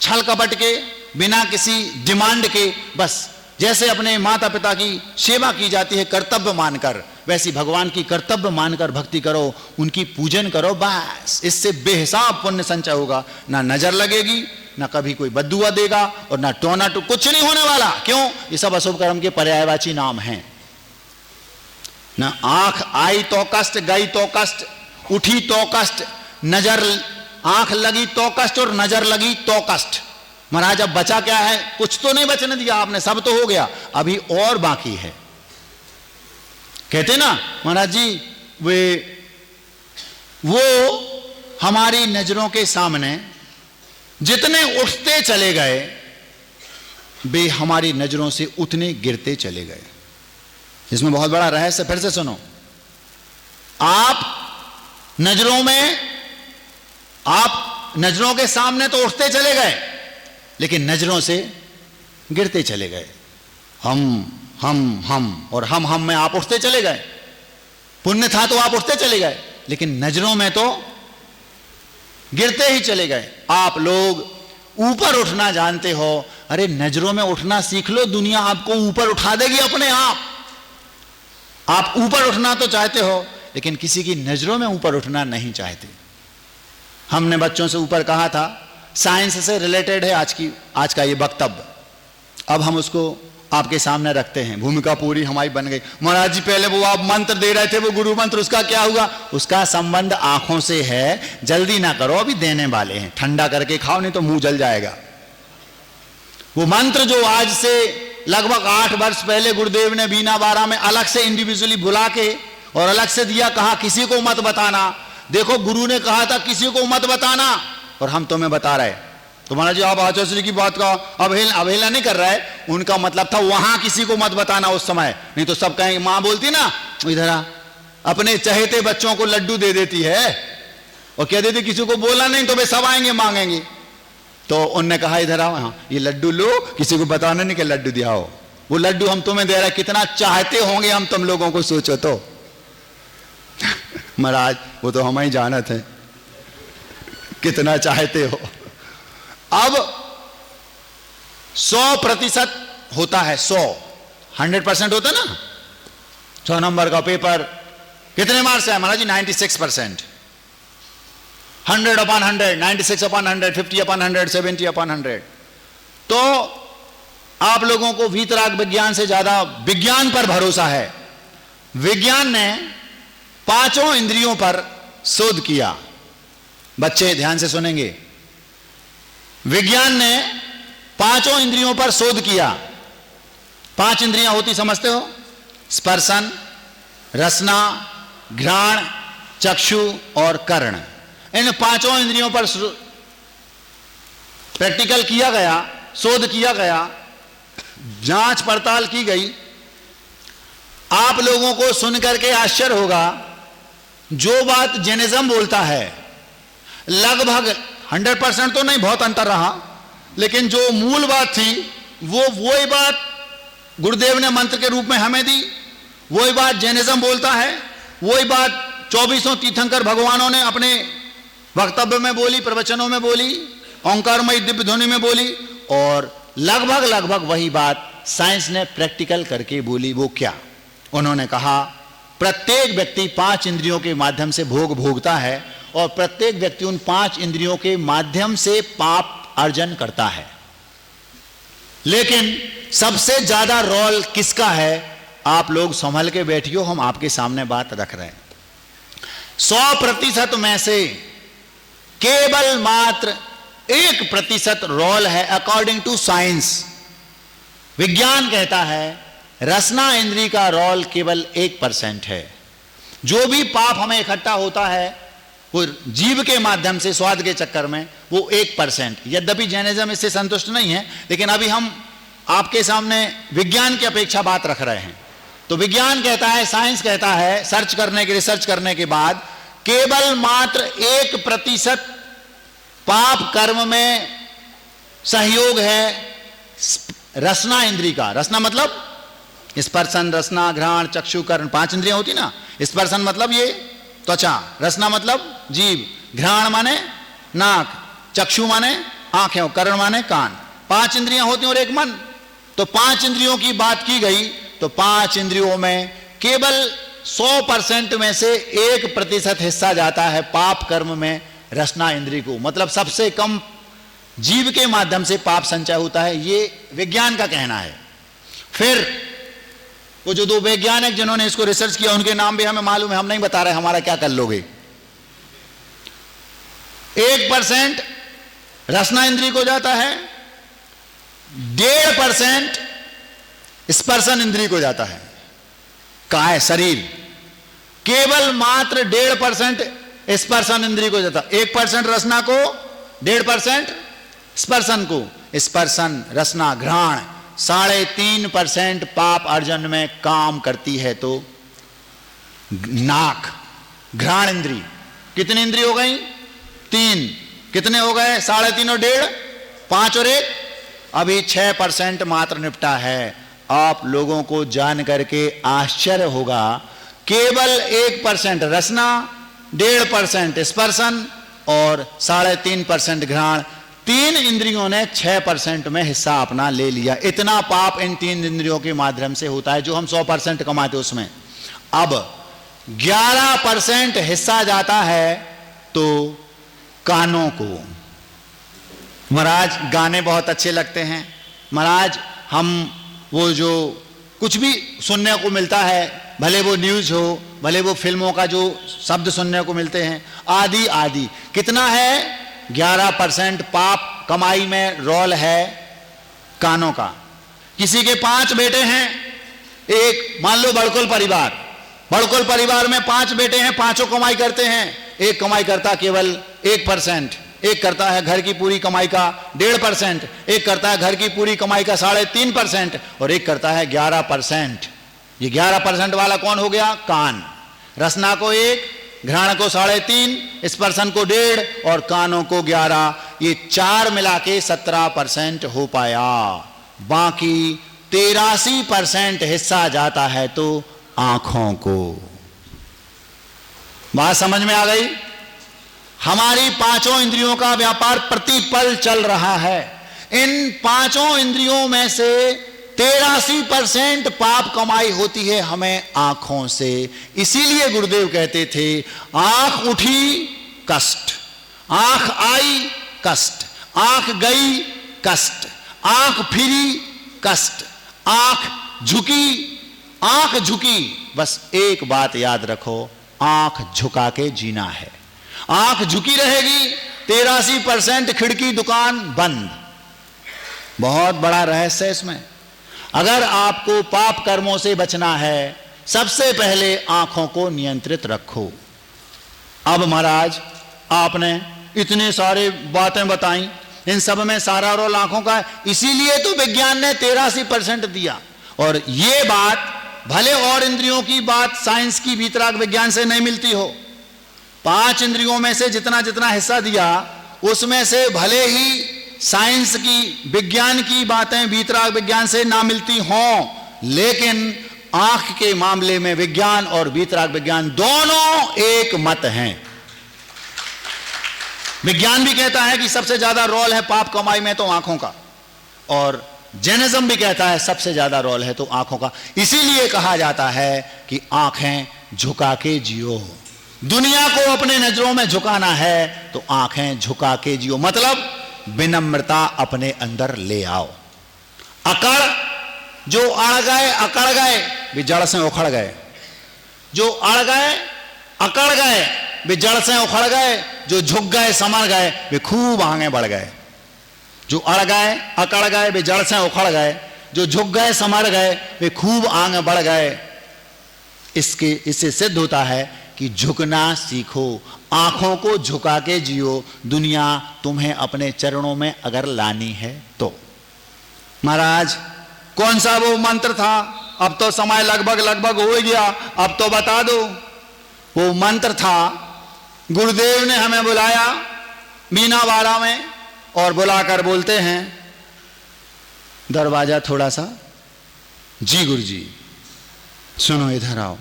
छल कपट के, बिना किसी डिमांड के, बस जैसे अपने माता पिता की सेवा की जाती है कर्तव्य मानकर, वैसी भगवान की कर्तव्य मानकर भक्ति करो, उनकी पूजन करो, बस इससे बेहिसाब पुण्य संचय होगा। ना नजर लगेगी, ना कभी कोई बद्दुआ देगा, और ना टोना टू, कुछ नहीं होने वाला। क्यों? ये सब अशुभ कर्म के पर्यायवाची नाम हैं। ना आंख आई तो कष्ट, गई तो कष्ट, उठी तो कष्ट, नजर आंख लगी तो कष्ट और नजर लगी तो कष्ट। महाराज अब बचा क्या है? कुछ तो नहीं बचने दिया आपने, सब तो हो गया, अभी और बाकी है। कहते ना महाराज जी, वो हमारी नजरों के सामने जितने उठते चले गए, वे हमारी नजरों से उतने गिरते चले गए। इसमें बहुत बड़ा रहस्य, फिर से सुनो। आप नजरों के सामने तो उठते चले गए, लेकिन नजरों से गिरते चले गए। हम और हम में आप उठते चले गए। पुण्य था तो आप उठते चले गए, लेकिन नजरों में तो गिरते ही चले गए। आप लोग ऊपर उठना जानते हो, अरे नजरों में उठना सीख लो, दुनिया आपको ऊपर उठा देगी अपने आप। आप ऊपर उठना तो चाहते हो, लेकिन किसी की नजरों में ऊपर उठना नहीं चाहते। हमने बच्चों से ऊपर कहा था, साइंस से रिलेटेड है आज का ये वक्तव्य, अब हम उसको आपके सामने रखते हैं। भूमिका पूरी हमारी बन गई। महाराज जी पहले वो आप मंत्र दे रहे थे, वो गुरु मंत्र, उसका क्या हुआ? उसका संबंध आंखों से है, जल्दी ना करो, अभी देने वाले हैं, ठंडा करके खाओ नहीं तो मुंह जल जाएगा। वो मंत्र जो आज से लगभग 8 वर्ष पहले गुरुदेव ने बीना बारा में अलग से इंडिविजुअली बुला के और अलग से दिया, कहा किसी को मत बताना। देखो गुरु ने कहा था किसी को मत बताना, और हम तुम्हें बता रहे। तो महाराज जी आप आचार्य की बात का अवहेलना नहीं कर रहा है, उनका मतलब था वहां किसी को मत बताना उस समय, नहीं तो सब कहेंगे, मां बोलती ना इधर अपने चहेते बच्चों को लड्डू दे देती है और कह देती किसी को बोला नहीं तो वे सब आएंगे मांगेंगे। तो उनने कहा इधर आओ, हाँ ये लड्डू लो, किसी को बताना नहीं कि लड्डू दिया हो। वो लड्डू हम तुम्हें दे रहे हैं, कितना चाहते होंगे हम तुम लोगों को, सोचो तो। महाराज वो तो हम ही जानत हैं कितना चाहते हो। अब 100% होता है, 100% होता ना। 100 नंबर का पेपर कितने मार्क्स है महाराज जी? 96%। 100/100, 96/100, 50/100, 70/100। तो आप लोगों को वीतराग विज्ञान से ज्यादा विज्ञान पर भरोसा है। विज्ञान ने 5 इंद्रियों पर शोध किया। बच्चे ध्यान से सुनेंगे। विज्ञान ने 5 इंद्रियों पर शोध किया। 5 इंद्रियां होती समझते हो? स्पर्शन, रसना, घ्राण, चक्षु और कर्ण, इन पांचों इंद्रियों पर प्रैक्टिकल किया गया, शोध किया गया, जांच पड़ताल की गई। आप लोगों को सुनकर के आश्चर्य होगा, जो बात जैनिज्म बोलता है लगभग 100% तो नहीं, बहुत अंतर रहा, लेकिन जो मूल बात थी वही बात गुरुदेव ने मंत्र के रूप में हमें दी, वही बात जैनिज्म बोलता है, वही बात 24 तीर्थंकर भगवानों ने अपने वक्तव्य में बोली, प्रवचनों में बोली, ओंकारमयी दिव्य ध्वनि में बोली, और लगभग वही बात साइंस ने प्रैक्टिकल करके बोली। वो क्या? उन्होंने कहा प्रत्येक व्यक्ति 5 इंद्रियों के माध्यम से भोग भोगता है, और प्रत्येक व्यक्ति उन 5 इंद्रियों के माध्यम से पाप अर्जन करता है। लेकिन सबसे ज्यादा रोल किसका है? आप लोग संभल के बैठियो, हम आपके सामने बात रख रहे हैं। 100% में से केवल मात्र 1% रोल है अकॉर्डिंग टू साइंस। विज्ञान कहता है रसना इंद्री का रोल केवल 1% है। जो भी पाप हमें इकट्ठा होता है वो जीव के माध्यम से, स्वाद के चक्कर में, वो 1%। यद्यपि जैनिज्म इससे संतुष्ट नहीं है, लेकिन अभी हम आपके सामने विज्ञान की अपेक्षा बात रख रहे हैं। तो विज्ञान कहता है, साइंस कहता है, रिसर्च करने के बाद केवल मात्र 1% पाप कर्म में सहयोग है रसना इंद्री का। रसना मतलब स्पर्शन, रसना, घ्राण, चक्षु, कर्ण, 5 इंद्रियां होती ना। स्पर्शन मतलब ये त्वचा, रसना मतलब जीभ, घ्राण माने नाक, चक्षु माने आंखें, कर्ण माने कान। 5 इंद्रियां होती और एक मन। तो 5 इंद्रियों की बात की गई, तो 5 इंद्रियों में केवल 100% में से 1% हिस्सा जाता है पाप कर्म में रसना इंद्री को। मतलब सबसे कम जीव के माध्यम से पाप संचय होता है, ये विज्ञान का कहना है। फिर वो जो 2 वैज्ञानिक जिन्होंने इसको रिसर्च किया, उनके नाम भी हमें मालूम है, हम नहीं बता रहे, हमारा क्या कर लोगे। 1% रसना इंद्री को जाता है, 1.5% स्पर्शन इंद्री को जाता है। कहा है शरीर, केवल मात्र 1.5% स्पर्शन इंद्री को जाता है। 1% रसना को, 1.5% स्पर्शन को। स्पर्शन, रसना, घ्राण 3.5% पाप अर्जन में काम करती है। तो नाक, घ्राण इंद्री, कितनी इंद्री हो गई? 3। कितने हो गए? 3.5 और 1.5, 5 और 1, अभी 6% मात्र निपटा है। आप लोगों को जान करके आश्चर्य होगा, केवल 1% रसना, 1.5% स्पर्शन और 3.5% घ्राण, 3 इंद्रियों ने 6% में हिस्सा अपना ले लिया। इतना पाप इन 3 इंद्रियों के माध्यम से होता है, जो हम 100% कमाते उसमें। अब 11% हिस्सा जाता है तो कानों को। महाराज गाने बहुत अच्छे लगते हैं, महाराज हम वो जो कुछ भी सुनने को मिलता है, भले वो न्यूज़ हो, भले वो फिल्मों का जो शब्द सुनने को मिलते हैं, आदि आदि, कितना है? 11% पाप कमाई में रोल है कानों का। किसी के 5 बेटे हैं, एक मान लो बड़कुल परिवार में 5 बेटे हैं, 5 कमाई करते हैं। एक कमाई करता केवल 1%, एक करता है घर की पूरी कमाई का 1.5%, एक करता है घर की पूरी कमाई का 3.5% और एक करता है 11%। ये 11% वाला कौन हो गया? कान। रसना को 1, घ्राण को 3.5, स्पर्शन को 1.5 और कानों को 11। ये 4 मिला के 17% हो पाया। बाकी 83% हिस्सा जाता है तो आंखों को। बात समझ में आ गई? हमारी 5 इंद्रियों का व्यापार प्रतिपल चल रहा है। इन 5 इंद्रियों में से 83% पाप कमाई होती है हमें आंखों से। इसीलिए गुरुदेव कहते थे, आंख उठी कष्ट, आंख आई कष्ट, आंख गई कष्ट, आंख फिरी कष्ट, आंख झुकी। बस एक बात याद रखो, आंख झुका के जीना है। आंख झुकी रहेगी, 83% खिड़की दुकान बंद। बहुत बड़ा रहस्य है इसमें। अगर आपको पाप कर्मों से बचना है, सबसे पहले आंखों को नियंत्रित रखो। अब महाराज आपने इतने सारे बातें बताई, इन सब में सारा रोल आंखों का है, इसीलिए तो विज्ञान ने 83% दिया। और ये बात भले और इंद्रियों की बात साइंस की वीतराग विज्ञान से नहीं मिलती हो, 5 इंद्रियों में से जितना जितना हिस्सा दिया उसमें से भले ही साइंस की विज्ञान की बातें वीतराग विज्ञान से ना मिलती हों, लेकिन आंख के मामले में विज्ञान और वीतराग विज्ञान दोनों एक मत हैं। विज्ञान भी कहता है कि सबसे ज्यादा रोल है पाप कमाई में तो आंखों का, और जैनिज्म भी कहता है सबसे ज्यादा रोल है तो आंखों का। इसीलिए कहा जाता है कि आंखें झुका के जियो। दुनिया को अपने नजरों में झुकाना है तो आंखें झुका के जियो, मतलब विनम्रता अपने अंदर ले आओ। अकड़, जो अड़ गए अकड़ गए वे जड़ से उखड़ गए, जो अड़ गए अकड़ गए वे जड़ से उखड़ गए, जो झुक गए समर गए वे खूब आगे बढ़ गए। जो अड़ गए अकड़ गए वे जड़ से उखड़ गए, जो झुक गए समर गए वे खूब आगे बढ़ गए। इससे सिद्ध होता है कि झुकना सीखो, आंखों को झुका के जियो। दुनिया तुम्हें अपने चरणों में अगर लानी है तो। महाराज कौन सा वो मंत्र था? अब तो समय लगभग हो गया, अब तो बता दो। वो मंत्र था, गुरुदेव ने हमें बुलाया मीनावाड़ा में और बुलाकर बोलते हैं, दरवाजा थोड़ा सा, जी गुरुजी सुनो इधर आओ।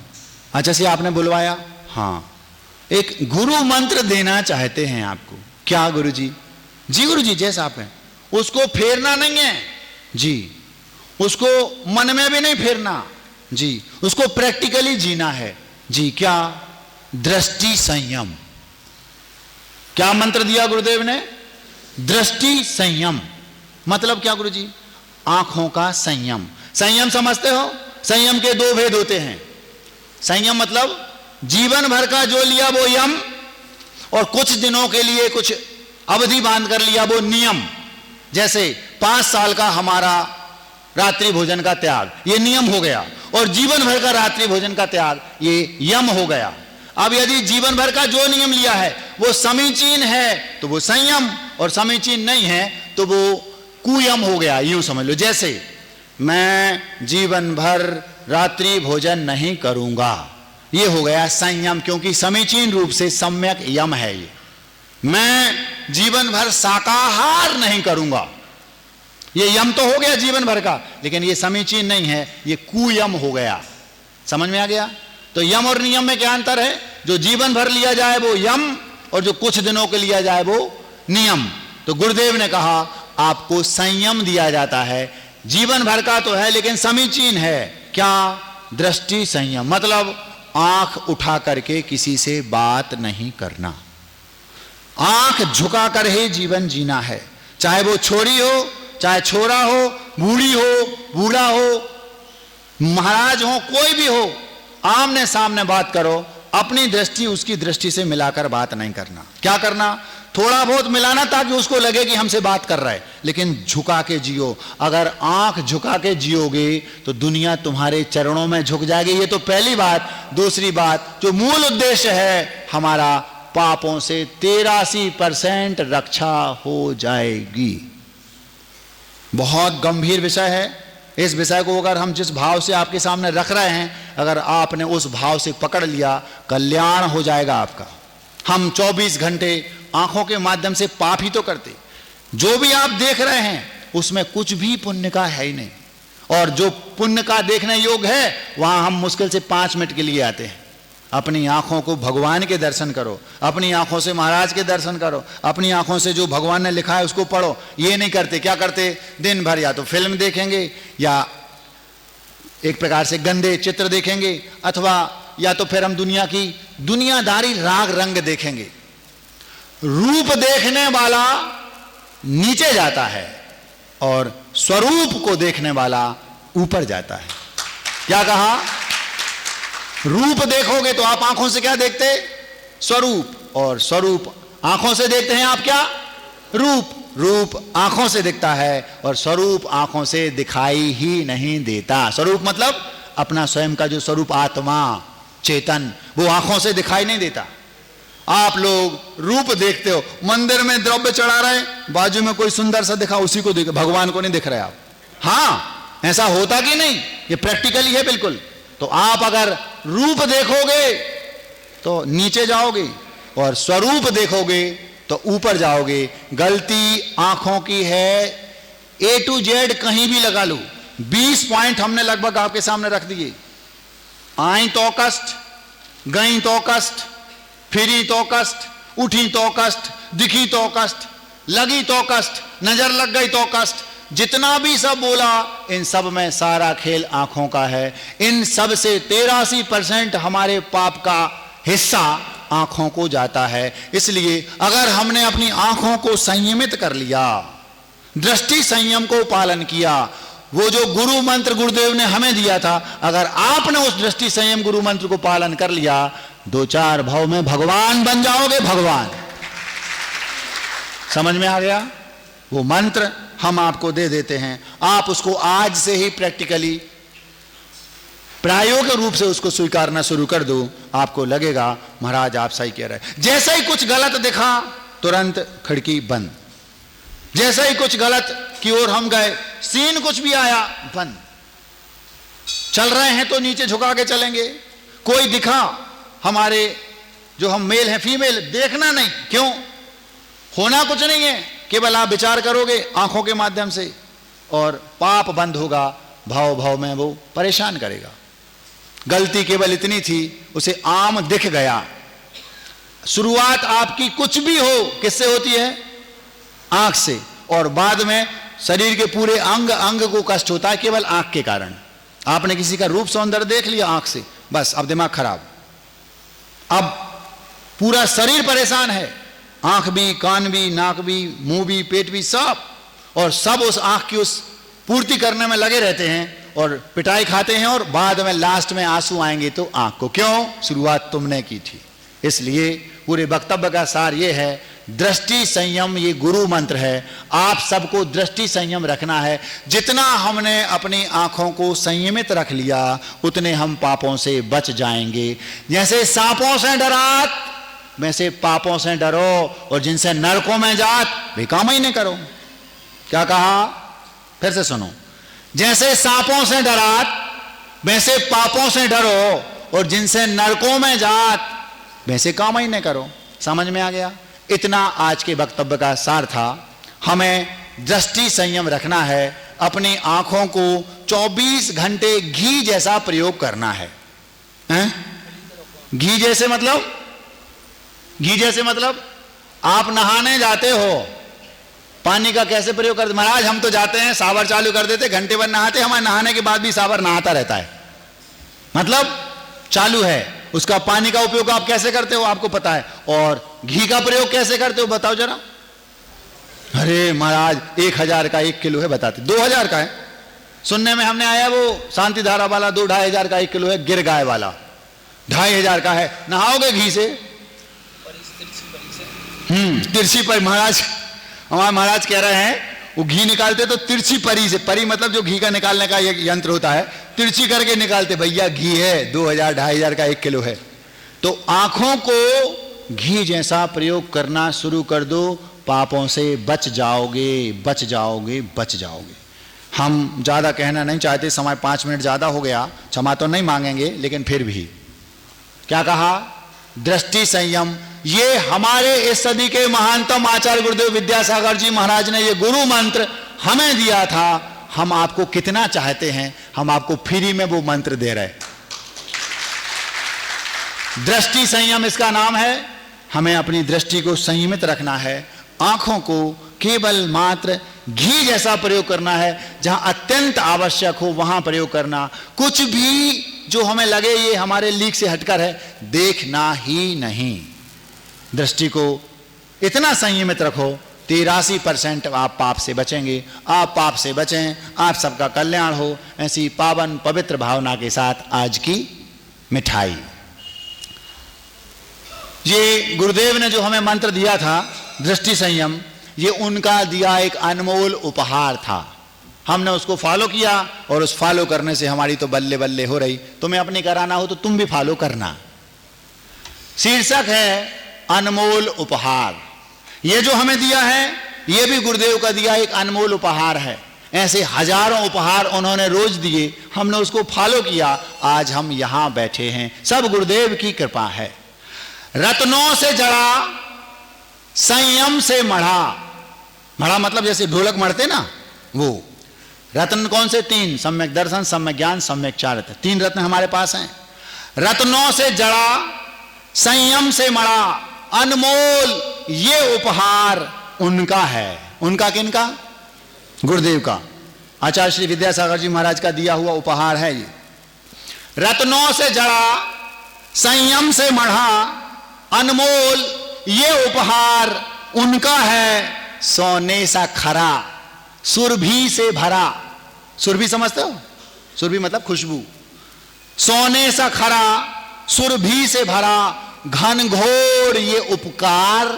अच्छा से आपने बुलवाया? हाँ, एक गुरु मंत्र देना चाहते हैं आपको। क्या गुरुजी? जी गुरुजी जैसा आप हैं, उसको फेरना नहीं है जी, उसको मन में भी नहीं फेरना जी, उसको प्रैक्टिकली जीना है जी। क्या? दृष्टि संयम। क्या मंत्र दिया गुरुदेव ने? दृष्टि संयम। मतलब क्या गुरुजी? आंखों का संयम। संयम समझते हो? संयम के 2 भेद होते हैं। संयम मतलब जीवन भर का जो लिया वो यम, और कुछ दिनों के लिए कुछ अवधि बांध कर लिया वो नियम। जैसे 5 साल का हमारा रात्रि भोजन का त्याग, ये नियम हो गया, और जीवन भर का रात्रि भोजन का त्याग ये यम हो गया। अब यदि जीवन भर का जो नियम लिया है वो समीचीन है तो वो संयम, और समीचीन नहीं है तो वो कुयम हो गया, यूं समझ लो। जैसे मैं जीवन भर रात्रि भोजन नहीं करूंगा, ये हो गया संयम, क्योंकि समीचीन रूप से सम्यक यम है ये। मैं जीवन भर शाकाहार नहीं करूंगा, ये यम तो हो गया जीवन भर का, लेकिन ये समीचीन नहीं है, ये कुयम हो गया। समझ में आ गया? तो यम और नियम में क्या अंतर है? जो जीवन भर लिया जाए वो यम, और जो कुछ दिनों के लिया जाए वो नियम। तो गुरुदेव ने कहा आपको संयम दिया जाता है, जीवन भर का तो है लेकिन समीचीन है। क्या? दृष्टि संयम, मतलब आंख उठा करके किसी से बात नहीं करना, आंख झुका कर ही जीवन जीना है। चाहे वो छोरी हो, चाहे छोरा हो, बूढ़ी हो, बूढ़ा हो, महाराज हो, कोई भी हो, आमने सामने बात करो। अपनी दृष्टि उसकी दृष्टि से मिलाकर बात नहीं करना। क्या करना? थोड़ा बहुत मिलाना ताकि उसको लगे कि हमसे बात कर रहा है, लेकिन झुका के जियो। अगर आंख झुका के जियोगे तो दुनिया तुम्हारे चरणों में झुक जाएगी। ये तो पहली बात। दूसरी बात, जो मूल उद्देश्य है हमारा, पापों से 83% रक्षा हो जाएगी। बहुत गंभीर विषय है। इस विषय को अगर हम जिस भाव से आपके सामने रख रहे हैं, अगर आपने उस भाव से पकड़ लिया, कल्याण हो जाएगा आपका। हम 24 घंटे आंखों के माध्यम से पाप ही तो करते। जो भी आप देख रहे हैं उसमें कुछ भी पुण्य का है ही नहीं, और जो पुण्य का देखने योग्य है वहां हम मुश्किल से 5 मिनट के लिए आते हैं। अपनी आंखों को भगवान के दर्शन करो, अपनी आंखों से महाराज के दर्शन करो, अपनी आंखों से जो भगवान ने लिखा है उसको पढ़ो। ये नहीं करते। क्या करते? दिन भर या तो फिल्म देखेंगे, या एक प्रकार से गंदे चित्र देखेंगे, अथवा या तो फिर हम दुनिया की दुनियादारी राग रंग देखेंगे। रूप देखने वाला नीचे जाता है और स्वरूप को देखने वाला ऊपर जाता है। क्या कहा? रूप देखोगे तो आप आंखों से क्या देखते? स्वरूप। और स्वरूप आंखों से देखते हैं आप क्या? रूप। रूप आंखों से दिखता है और स्वरूप आंखों से दिखाई ही नहीं देता। स्वरूप मतलब अपना स्वयं का जो स्वरूप आत्मा चेतन वो आंखों से दिखाई नहीं देता। आप लोग रूप देखते हो, मंदिर में द्रव्य चढ़ा रहे, बाजू में कोई सुंदर सा दिखा, उसी को देख, भगवान को नहीं दिख रहे आप। हाँ, ऐसा होता कि नहीं? ये प्रैक्टिकली है बिल्कुल। तो आप अगर रूप देखोगे तो नीचे जाओगे और स्वरूप देखोगे तो ऊपर जाओगे। गलती आंखों की है। A to Z कहीं भी लगा लो, 20 पॉइंट हमने लगभग आपके सामने रख दिए। आई तो कष्ट, गई तो कष्ट, फिरी तो कष्ट, उठी तो कष्ट, दिखी तो कष्ट, लगी तो कष्ट, नजर लग गई तो कष्ट। जितना भी सब बोला, इन सब में सारा खेल आंखों का है। इन सब से 83% हमारे पाप का हिस्सा आंखों को जाता है। इसलिए अगर हमने अपनी आंखों को संयमित कर लिया, दृष्टि संयम को पालन किया, वो जो गुरु मंत्र गुरुदेव ने हमें दिया था, अगर आपने उस दृष्टि संयम गुरु मंत्र को पालन कर लिया, 2-4 भाव में भगवान बन जाओगे। भगवान समझ में आ गया? वो मंत्र हम आपको दे देते हैं, आप उसको आज से ही प्रैक्टिकली प्रायोगिक रूप से उसको स्वीकारना शुरू कर दो। आपको लगेगा महाराज आप सही कह रहे हैं। जैसे ही कुछ गलत दिखा तुरंत खिड़की बंद, जैसे ही कुछ गलत की ओर हम गए, सीन कुछ भी आया बंद। चल रहे हैं तो नीचे झुका के चलेंगे। कोई दिखा, हमारे जो हम मेल हैं फीमेल, देखना नहीं। क्यों? होना कुछ नहीं है, केवल आप विचार करोगे आंखों के माध्यम से और पाप बंद होगा। भाव भाव में वो परेशान करेगा। गलती केवल इतनी थी, उसे आम दिख गया। शुरुआत आपकी कुछ भी हो किससे होती है? आंख से, और बाद में शरीर के पूरे अंग अंग को कष्ट होता है केवल आंख के कारण। आपने किसी का रूप सौंदर्य देख लिया आंख से, बस अब दिमाग खराब, अब पूरा शरीर परेशान है। आंख भी, कान भी, नाक भी, मुंह भी, पेट भी, सब, और सब उस आंख की उस पूर्ति करने में लगे रहते हैं और पिटाई खाते हैं, और बाद में लास्ट में आंसू आएंगे तो आंख को। क्यों? शुरुआत तुमने की थी। इसलिए पूरे वक्तव्य का सार ये है, दृष्टि संयम ये गुरु मंत्र है। आप सबको दृष्टि संयम रखना है। जितना हमने अपनी आंखों को संयमित रख लिया, उतने हम पापों से बच जाएंगे। जैसे सांपों से डरात, वैसे पापों से डरो, और जिनसे नरकों में जात वे काम ही नहीं करो। क्या कहा? फिर से सुनो। जैसे सांपों से डरात, वैसे पापों से डरो, और जिनसे नरकों में जात वैसे काम ही नहीं करो। समझ में आ गया? इतना आज के वक्तव्य का सार था। हमें दृष्टि संयम रखना है। अपनी आंखों को 24 घंटे घी जैसा प्रयोग करना है। घी जैसे मतलब? घी जैसे मतलब आप नहाने जाते हो, पानी का कैसे प्रयोग करते? महाराज हम तो जाते हैं, सावर चालू कर देते, घंटे भर नहाते, हमारे नहाने के बाद भी सावर नहाता रहता है। मतलब चालू है। उसका पानी का उपयोग आप कैसे करते हो आपको पता है, और घी का प्रयोग कैसे करते हो बताओ जरा। अरे महाराज 1000 का 1 किलो है, बताते 2000 का है। सुनने में हमने आया वो शांति धारा वाला 2-2.5 का 1 किलो है, गिर गाय वाला 2.5 का है। नहाओगे घी से? तिरछी पर महाराज, हमारे महाराज कह रहे हैं वो घी निकालते तो तिरछी परी से, परी मतलब जो घी का निकालने का एक यंत्र होता है, तिरछी करके निकालते। भैया घी है 2000-2.5 का 1 किलो है। तो आंखों को घी जैसा प्रयोग करना शुरू कर दो, पापों से बच जाओगे, बच जाओगे, बच जाओगे। हम ज्यादा कहना नहीं चाहते, समय 5 मिनट ज्यादा हो गया, क्षमा तो नहीं मांगेंगे, लेकिन फिर भी क्या कहा? दृष्टि संयम। ये हमारे इस सदी के महानतम आचार्य गुरुदेव विद्यासागर जी महाराज ने ये गुरु मंत्र हमें दिया था। हम आपको कितना चाहते हैं, हम आपको फ्री में वो मंत्र दे रहे। दृष्टि संयम इसका नाम है। हमें अपनी दृष्टि को संयमित रखना है। आंखों को केवल मात्र घी जैसा प्रयोग करना है। जहां अत्यंत आवश्यक हो वहां प्रयोग करना। कुछ भी जो हमें लगे ये हमारे लीक से हटकर है, देखना ही नहीं। दृष्टि को इतना संयमित रखो, 83% आप पाप से बचेंगे। आप पाप से बचें, आप सबका कल्याण हो। ऐसी पावन पवित्र भावना के साथ आज की मिठाई। ये गुरुदेव ने जो हमें मंत्र दिया था दृष्टि संयम, ये उनका दिया एक अनमोल उपहार था। हमने उसको फॉलो किया और उस फॉलो करने से हमारी तो बल्ले बल्ले हो रही। तुम्हें अपनी कराना हो तो तुम भी फॉलो करना। शीर्षक है अनमोल उपहार। ये जो हमें दिया है ये भी गुरुदेव का दिया एक अनमोल उपहार है। ऐसे हजारों उपहार उन्होंने रोज दिए, हमने उसको फॉलो किया, आज हम यहां बैठे हैं, सब गुरुदेव की कृपा है। रत्नों से जड़ा, संयम से मढ़ा। मढ़ा मतलब जैसे ढोलक मढ़ते ना, वो रत्न कौन से? 3, सम्यक दर्शन, सम्यक ज्ञान, सम्यक चारित्र। 3 रत्न हमारे पास हैं। रत्नों से जड़ा, संयम से मढ़ा, अनमोल ये उपहार उनका है। उनका किनका? गुरुदेव का, आचार्य श्री विद्यासागर जी महाराज का दिया हुआ उपहार है ये। रत्नों से जड़ा, संयम से मढ़ा, अनमोल ये उपहार उनका है। सोने सा खरा, सुरभि से भरा। सुरभि समझते हो? सुरभि मतलब खुशबू। सोने सा खरा, सुरभि से भरा, घनघोर ये उपकार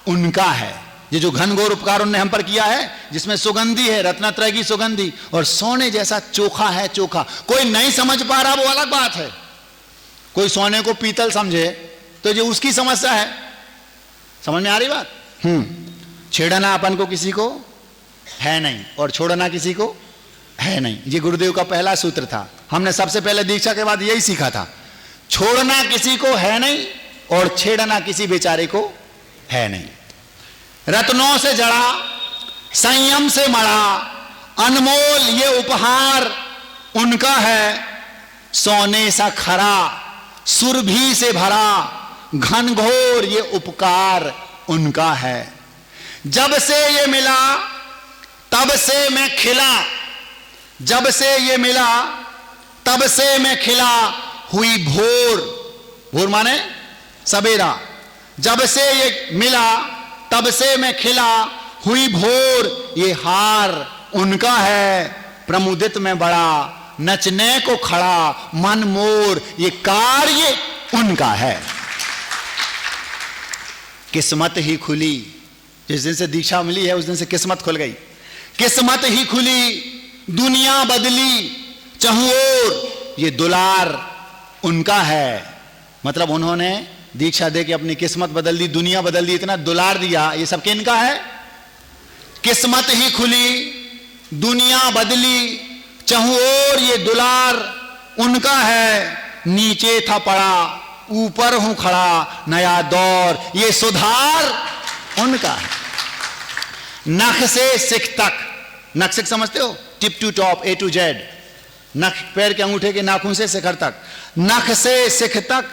उनका है। ये जो घनघोर उपकार उन्होंने हम पर किया है, जिसमें सुगंधी है, रत्नत्रय की सुगंधी, और सोने जैसा चोखा है। चोखा कोई नहीं समझ पा रहा वो अलग बात है। कोई सोने को पीतल समझे तो ये उसकी समस्या है। समझ में आ रही बात? छेड़ना अपन को किसी को है नहीं और छोड़ना किसी को है नहीं। ये गुरुदेव का पहला सूत्र था। हमने सबसे पहले दीक्षा के बाद यही सीखा था, छोड़ना किसी को है नहीं और छेड़ना किसी बेचारे को है नहीं। रत्नों से जड़ा, संयम से मढ़ा, अनमोल ये उपहार उनका है। सोने सा खरा, सुरभि से भरा, घनघोर ये उपकार उनका है। जब से ये मिला तब से मैं खिला, जब से ये मिला तब से मैं खिला, हुई भोर। भोर माने सवेरा। जब से ये मिला तब से मैं खिला, हुई भोर ये हार उनका है। प्रमुदित में बड़ा, नचने को खड़ा, मन मोर ये कार्य उनका है। किस्मत ही खुली, जिस दिन से दीक्षा मिली है उस दिन से किस्मत खुल गई। किस्मत ही खुली, दुनिया बदली चहुओर ये दुलार उनका है। मतलब उन्होंने दीक्षा दे के अपनी किस्मत बदल दी, दुनिया बदल दी, इतना दुलार दिया। ये सब किनका है? किस्मत ही खुली, दुनिया बदली चहुओर ये दुलार उनका है। नीचे था पड़ा, ऊपर हूं खड़ा, नया दौर ये सुधार उनका है। नख से सिख तक, नख सिख समझते हो? Tip to top, A to Z। नख पैर के अंगूठे के नाखून से शिखर तक। नख से सिख तक,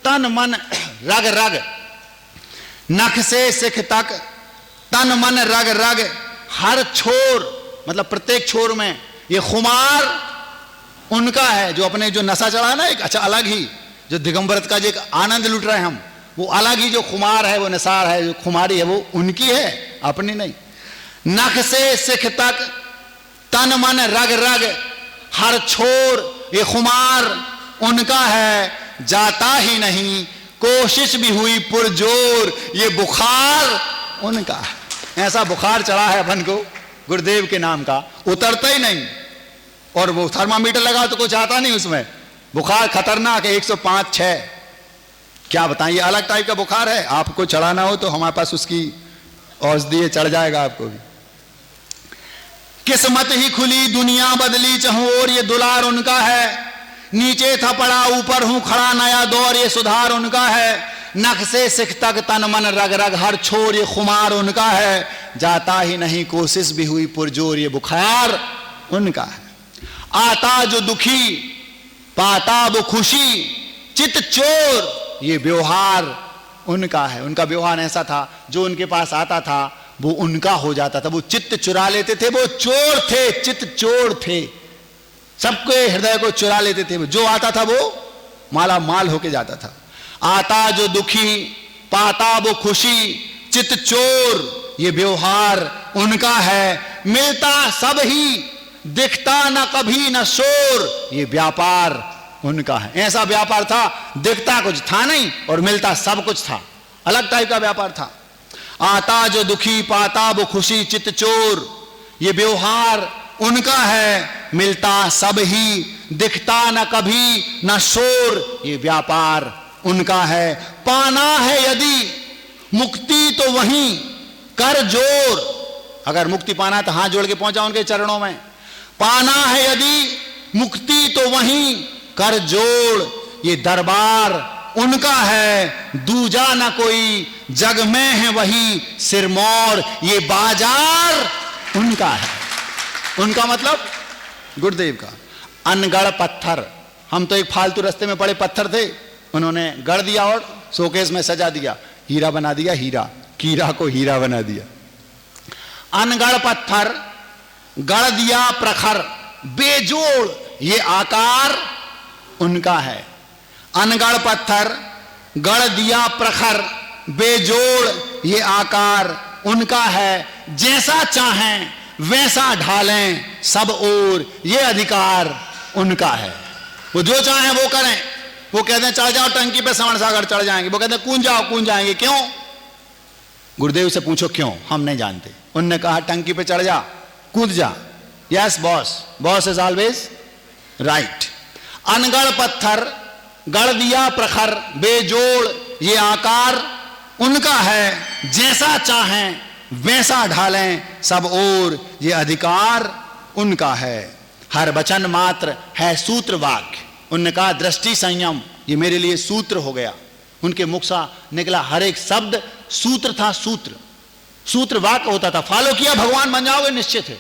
तन मन रग रग। नख से सिख तक, तन मन रग रग, हर छोर मतलब प्रत्येक छोर में ये खुमार उनका है। जो अपने जो नशा चढ़ा है ना एक, अच्छा अलग ही जो दिगंबरत का जो एक आनंद लूट रहे हैं हम, वो अलग ही जो खुमार है, वो निसार है, जो खुमारी है वो उनकी है, अपनी नहीं। नख से सिख तक, तन मन रग रग, हर छोर ये खुमार उनका है। जाता ही नहीं, कोशिश भी हुई पुरजोर ये बुखार उनका है। ऐसा बुखार चढ़ा है अपन को गुरुदेव के नाम का, उतरता ही नहीं। और वो थर्मामीटर लगा तो कुछ आता नहीं उसमें, बुखार खतरनाक है, 105/6। क्या बताएं, ये अलग टाइप का बुखार है। आपको चढ़ाना हो तो हमारे पास उसकी औषधि चढ़ जाएगा आपको भी। किस्मत ही खुली, दुनिया बदली चहुओर ये दुलार उनका है। नीचे था पड़ा, ऊपर हूं खड़ा, नया दौर ये सुधार उनका है। नख से सिख तक, तन मन रग रग, हर छोर ये खुमार उनका है। जाता ही नहीं, कोशिश भी हुई पुरजोर ये बुखार उनका है। आता जो दुखी, पाता वो खुशी, चित चोर ये व्यवहार उनका है। उनका व्यवहार ऐसा था, जो उनके पास आता था वो उनका हो जाता था। वो चित्त चुरा लेते थे, वो चोर थे, चित्त चोर थे, सबके हृदय को चुरा लेते थे। जो आता था वो माला माल होके जाता था। आता जो दुखी, पाता वो खुशी, चित्त चोर ये व्यवहार उनका है। मिलता सब ही, दिखता न कभी न शोर ये व्यापार उनका है। ऐसा व्यापार था, दिखता कुछ था नहीं और मिलता सब कुछ था, अलग टाइप का व्यापार था। आता जो दुखी, पाता वो खुशी, चित्त चोर ये व्यवहार उनका है, मिलता सब ही, दिखता न कभी न शोर, ये व्यापार उनका है। पाना है यदि मुक्ति तो वहीं कर जोर, अगर मुक्ति पाना है तो हाथ जोड़ के पहुंचा उनके चरणों में। पाना है यदि मुक्ति तो वहीं कर जोड़, ये दरबार उनका है, दूजा न कोई, जग में है वही सिरमौर, ये बाजार उनका है। उनका मतलब गुरुदेव का। अनगढ़ पत्थर, हम तो एक फालतू रास्ते में पड़े पत्थर थे, उन्होंने गढ़ दिया और शोकेस में सजा दिया, हीरा बना दिया, हीरा कीरा को हीरा बना दिया। अनगढ़ पत्थर गढ़ दिया प्रखर, बेजोड़ ये आकार उनका है। अनगढ़ पत्थर गढ़ दिया प्रखर, बेजोड़ ये आकार उनका है। जैसा चाहें वैसा ढालें सब ओर, ये अधिकार उनका है। वो जो चाहें वो करें। वो कहते हैं चढ़ जाओ टंकी पे, श्रवण सागर चढ़ जाएंगे। वो कहते हैं कूद जाओ, कूद जाएंगे। क्यों? गुरुदेव से पूछो क्यों, हम नहीं जानते। उनने कहा टंकी पे चढ़ जा, कूद जा। Yes boss, boss is always right. अनगढ़ पत्थर गढ़ दिया प्रखर, बेजोड़ ये आकार उनका है। जैसा चाहें वैसा ढालें सब ओर, ये अधिकार उनका है। हर वचन मात्र है सूत्र वाक्य। उनने कहा दृष्टि संयम, ये मेरे लिए सूत्र हो गया। उनके मुख से निकला हर एक शब्द सूत्र था। सूत्र सूत्र वाक्य होता था, फॉलो किया भगवान बन जाओगे निश्चित है।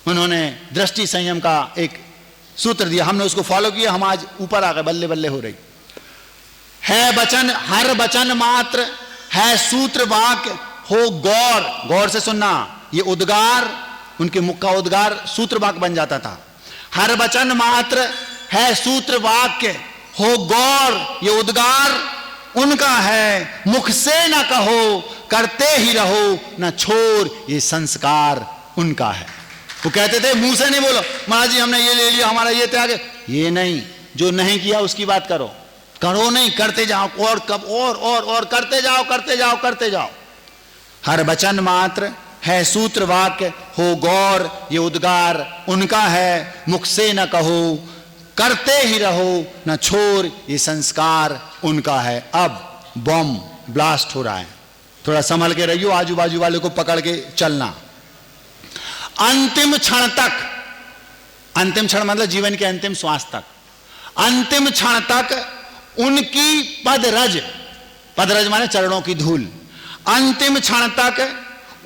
उन्होंने दृष्टि संयम का एक सूत्र दिया, हमने उसको फॉलो किया, हम आज ऊपर आ गए, बल्ले बल्ले हो रही है। वचन हर वचन मात्र है सूत्र वाक्य हो गौर, गौर से सुनना, ये उद्गार, उनके मुख का उद्गार सूत्र वाक्य बन जाता था। हर वचन मात्र है सूत्र वाक्य हो गौर, ये उद्गार उनका है। मुख से न कहो करते ही रहो न छोर, ये संस्कार उनका है। वो कहते थे मुंह से नहीं बोलो महाराज जी हमने ये ले लिया, हमारा ये त्याग, ये नहीं, जो नहीं किया उसकी बात करो। करो नहीं, करते जाओ, और कब और करते जाओ, करते जाओ, करते जाओ। हर वचन मात्र है सूत्र वाक्य हो गौर, ये उद्गार उनका है। मुख से न कहो करते ही रहो न छोर, ये संस्कार उनका है। अब बम ब्लास्ट हो रहा है, थोड़ा संभल के रहियो, आजू बाजू वाले को पकड़ के चलना। अंतिम क्षण तक, अंतिम क्षण मतलब जीवन के अंतिम श्वास तक, अंतिम क्षण तक उनकी पदरज, पदरज माने चरणों की धूल, अंतिम क्षण तक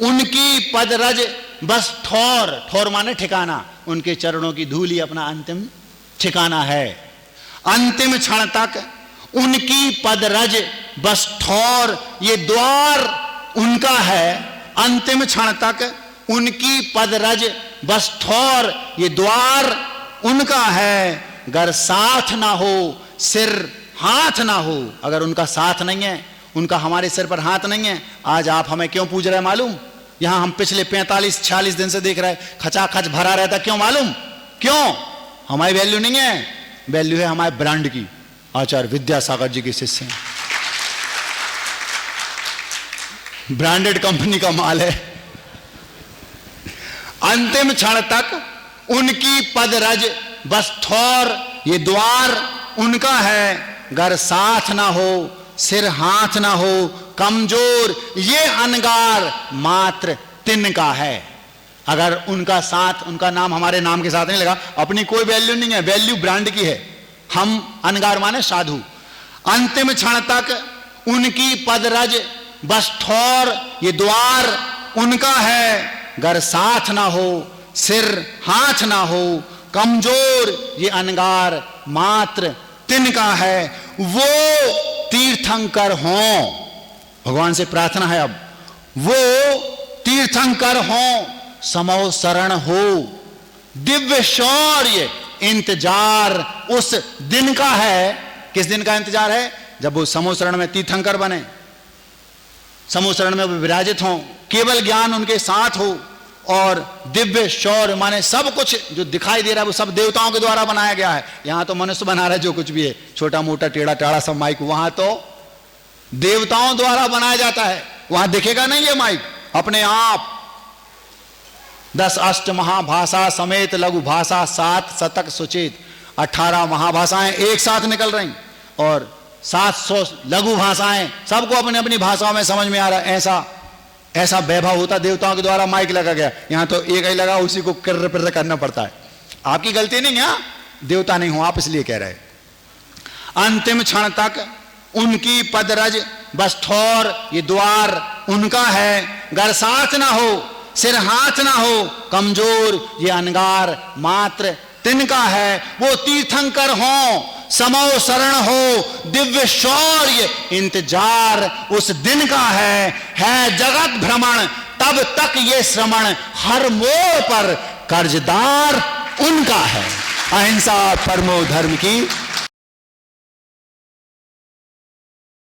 उनकी पदरज बस ठौर, ठौर माने ठिकाना, उनके चरणों की धूल ही अपना अंतिम ठिकाना है। अंतिम क्षण तक उनकी पदरज बस ठौर, ये द्वार उनका है। अंतिम क्षण तक उनकी पदरज बस ठौर, ये द्वार उनका है। गर साथ ना हो सिर हाथ ना हो, अगर उनका साथ नहीं है, उनका हमारे सिर पर हाथ नहीं है, आज आप हमें क्यों पूज रहे हैं मालूम? यहां हम पिछले 45-46 दिन से देख रहे हैं खचाखच भरा रहता, क्यों मालूम? क्यों? हमारी वैल्यू नहीं है, वैल्यू है हमारे ब्रांड की। आचार्य विद्यासागर जी के शिष्य हैं, ब्रांडेड कंपनी का माल है। अंतिम क्षण तक उनकी पदरज बस ठौर, ये द्वार उनका है। गर साथ ना हो सिर हाथ ना हो, कमजोर ये अनगार मात्र तिनका है। अगर उनका साथ, उनका नाम हमारे नाम के साथ नहीं लगा, अपनी कोई वैल्यू नहीं है, वैल्यू ब्रांड की है। हम अनगार माने साधु। अंतिम क्षण तक उनकी पदरज बस ठौर, ये द्वार उनका है। गर साथ ना हो सिर हाथ ना हो, कमजोर ये अनगार मात्र तिनका है। वो तीर्थंकर हों, भगवान से प्रार्थना है अब, वो तीर्थंकर हों, समो शरण हो, दिव्य शौर्य इंतजार उस दिन का है। किस दिन का इंतजार है? जब वो समो शरण में तीर्थंकर बने, समो शरण में वो विराजित हों, केवल ज्ञान उनके साथ हो, और दिव्य शौर्य माने सब कुछ जो दिखाई दे रहा है वो सब देवताओं के द्वारा बनाया गया है। यहां तो मनुष्य बना रहा है जो कुछ भी है, छोटा मोटा टेढ़ा टाढ़ा सब माइक, वहां तो देवताओं द्वारा बनाया जाता है। वहां दिखेगा नहीं ये माइक अपने आप, 10 अष्ट महाभाषा समेत लघु भाषा 7 शतक सुचेत। 18 महाभाषाएं एक साथ निकल रही और 700 लघु भाषाएं, सबको अपनी अपनी भाषाओं में समझ में आ रहा है। ऐसा वैभव होता देवताओं के द्वारा। माइक लगा गया, यहां तो एक ही लगा, उसी को किर्र पिर्र करना पड़ता है। आपकी गलती नहीं है, देवता नहीं हो आप, इसलिए कह रहे। अंतिम क्षण तक उनकी पदरज बस ठोर, ये द्वार उनका है। घर साथ ना हो, सिर हाथ ना हो, कमजोर ये अनगार मात्र तिनका है। वो तीर्थंकर हो, समो शरण हो, दिव्य शौर्य इंतजार उस दिन का है जगत भ्रमण तब तक ये श्रमण, हर मोड़ पर कर्जदार उनका है। अहिंसा परमो धर्म की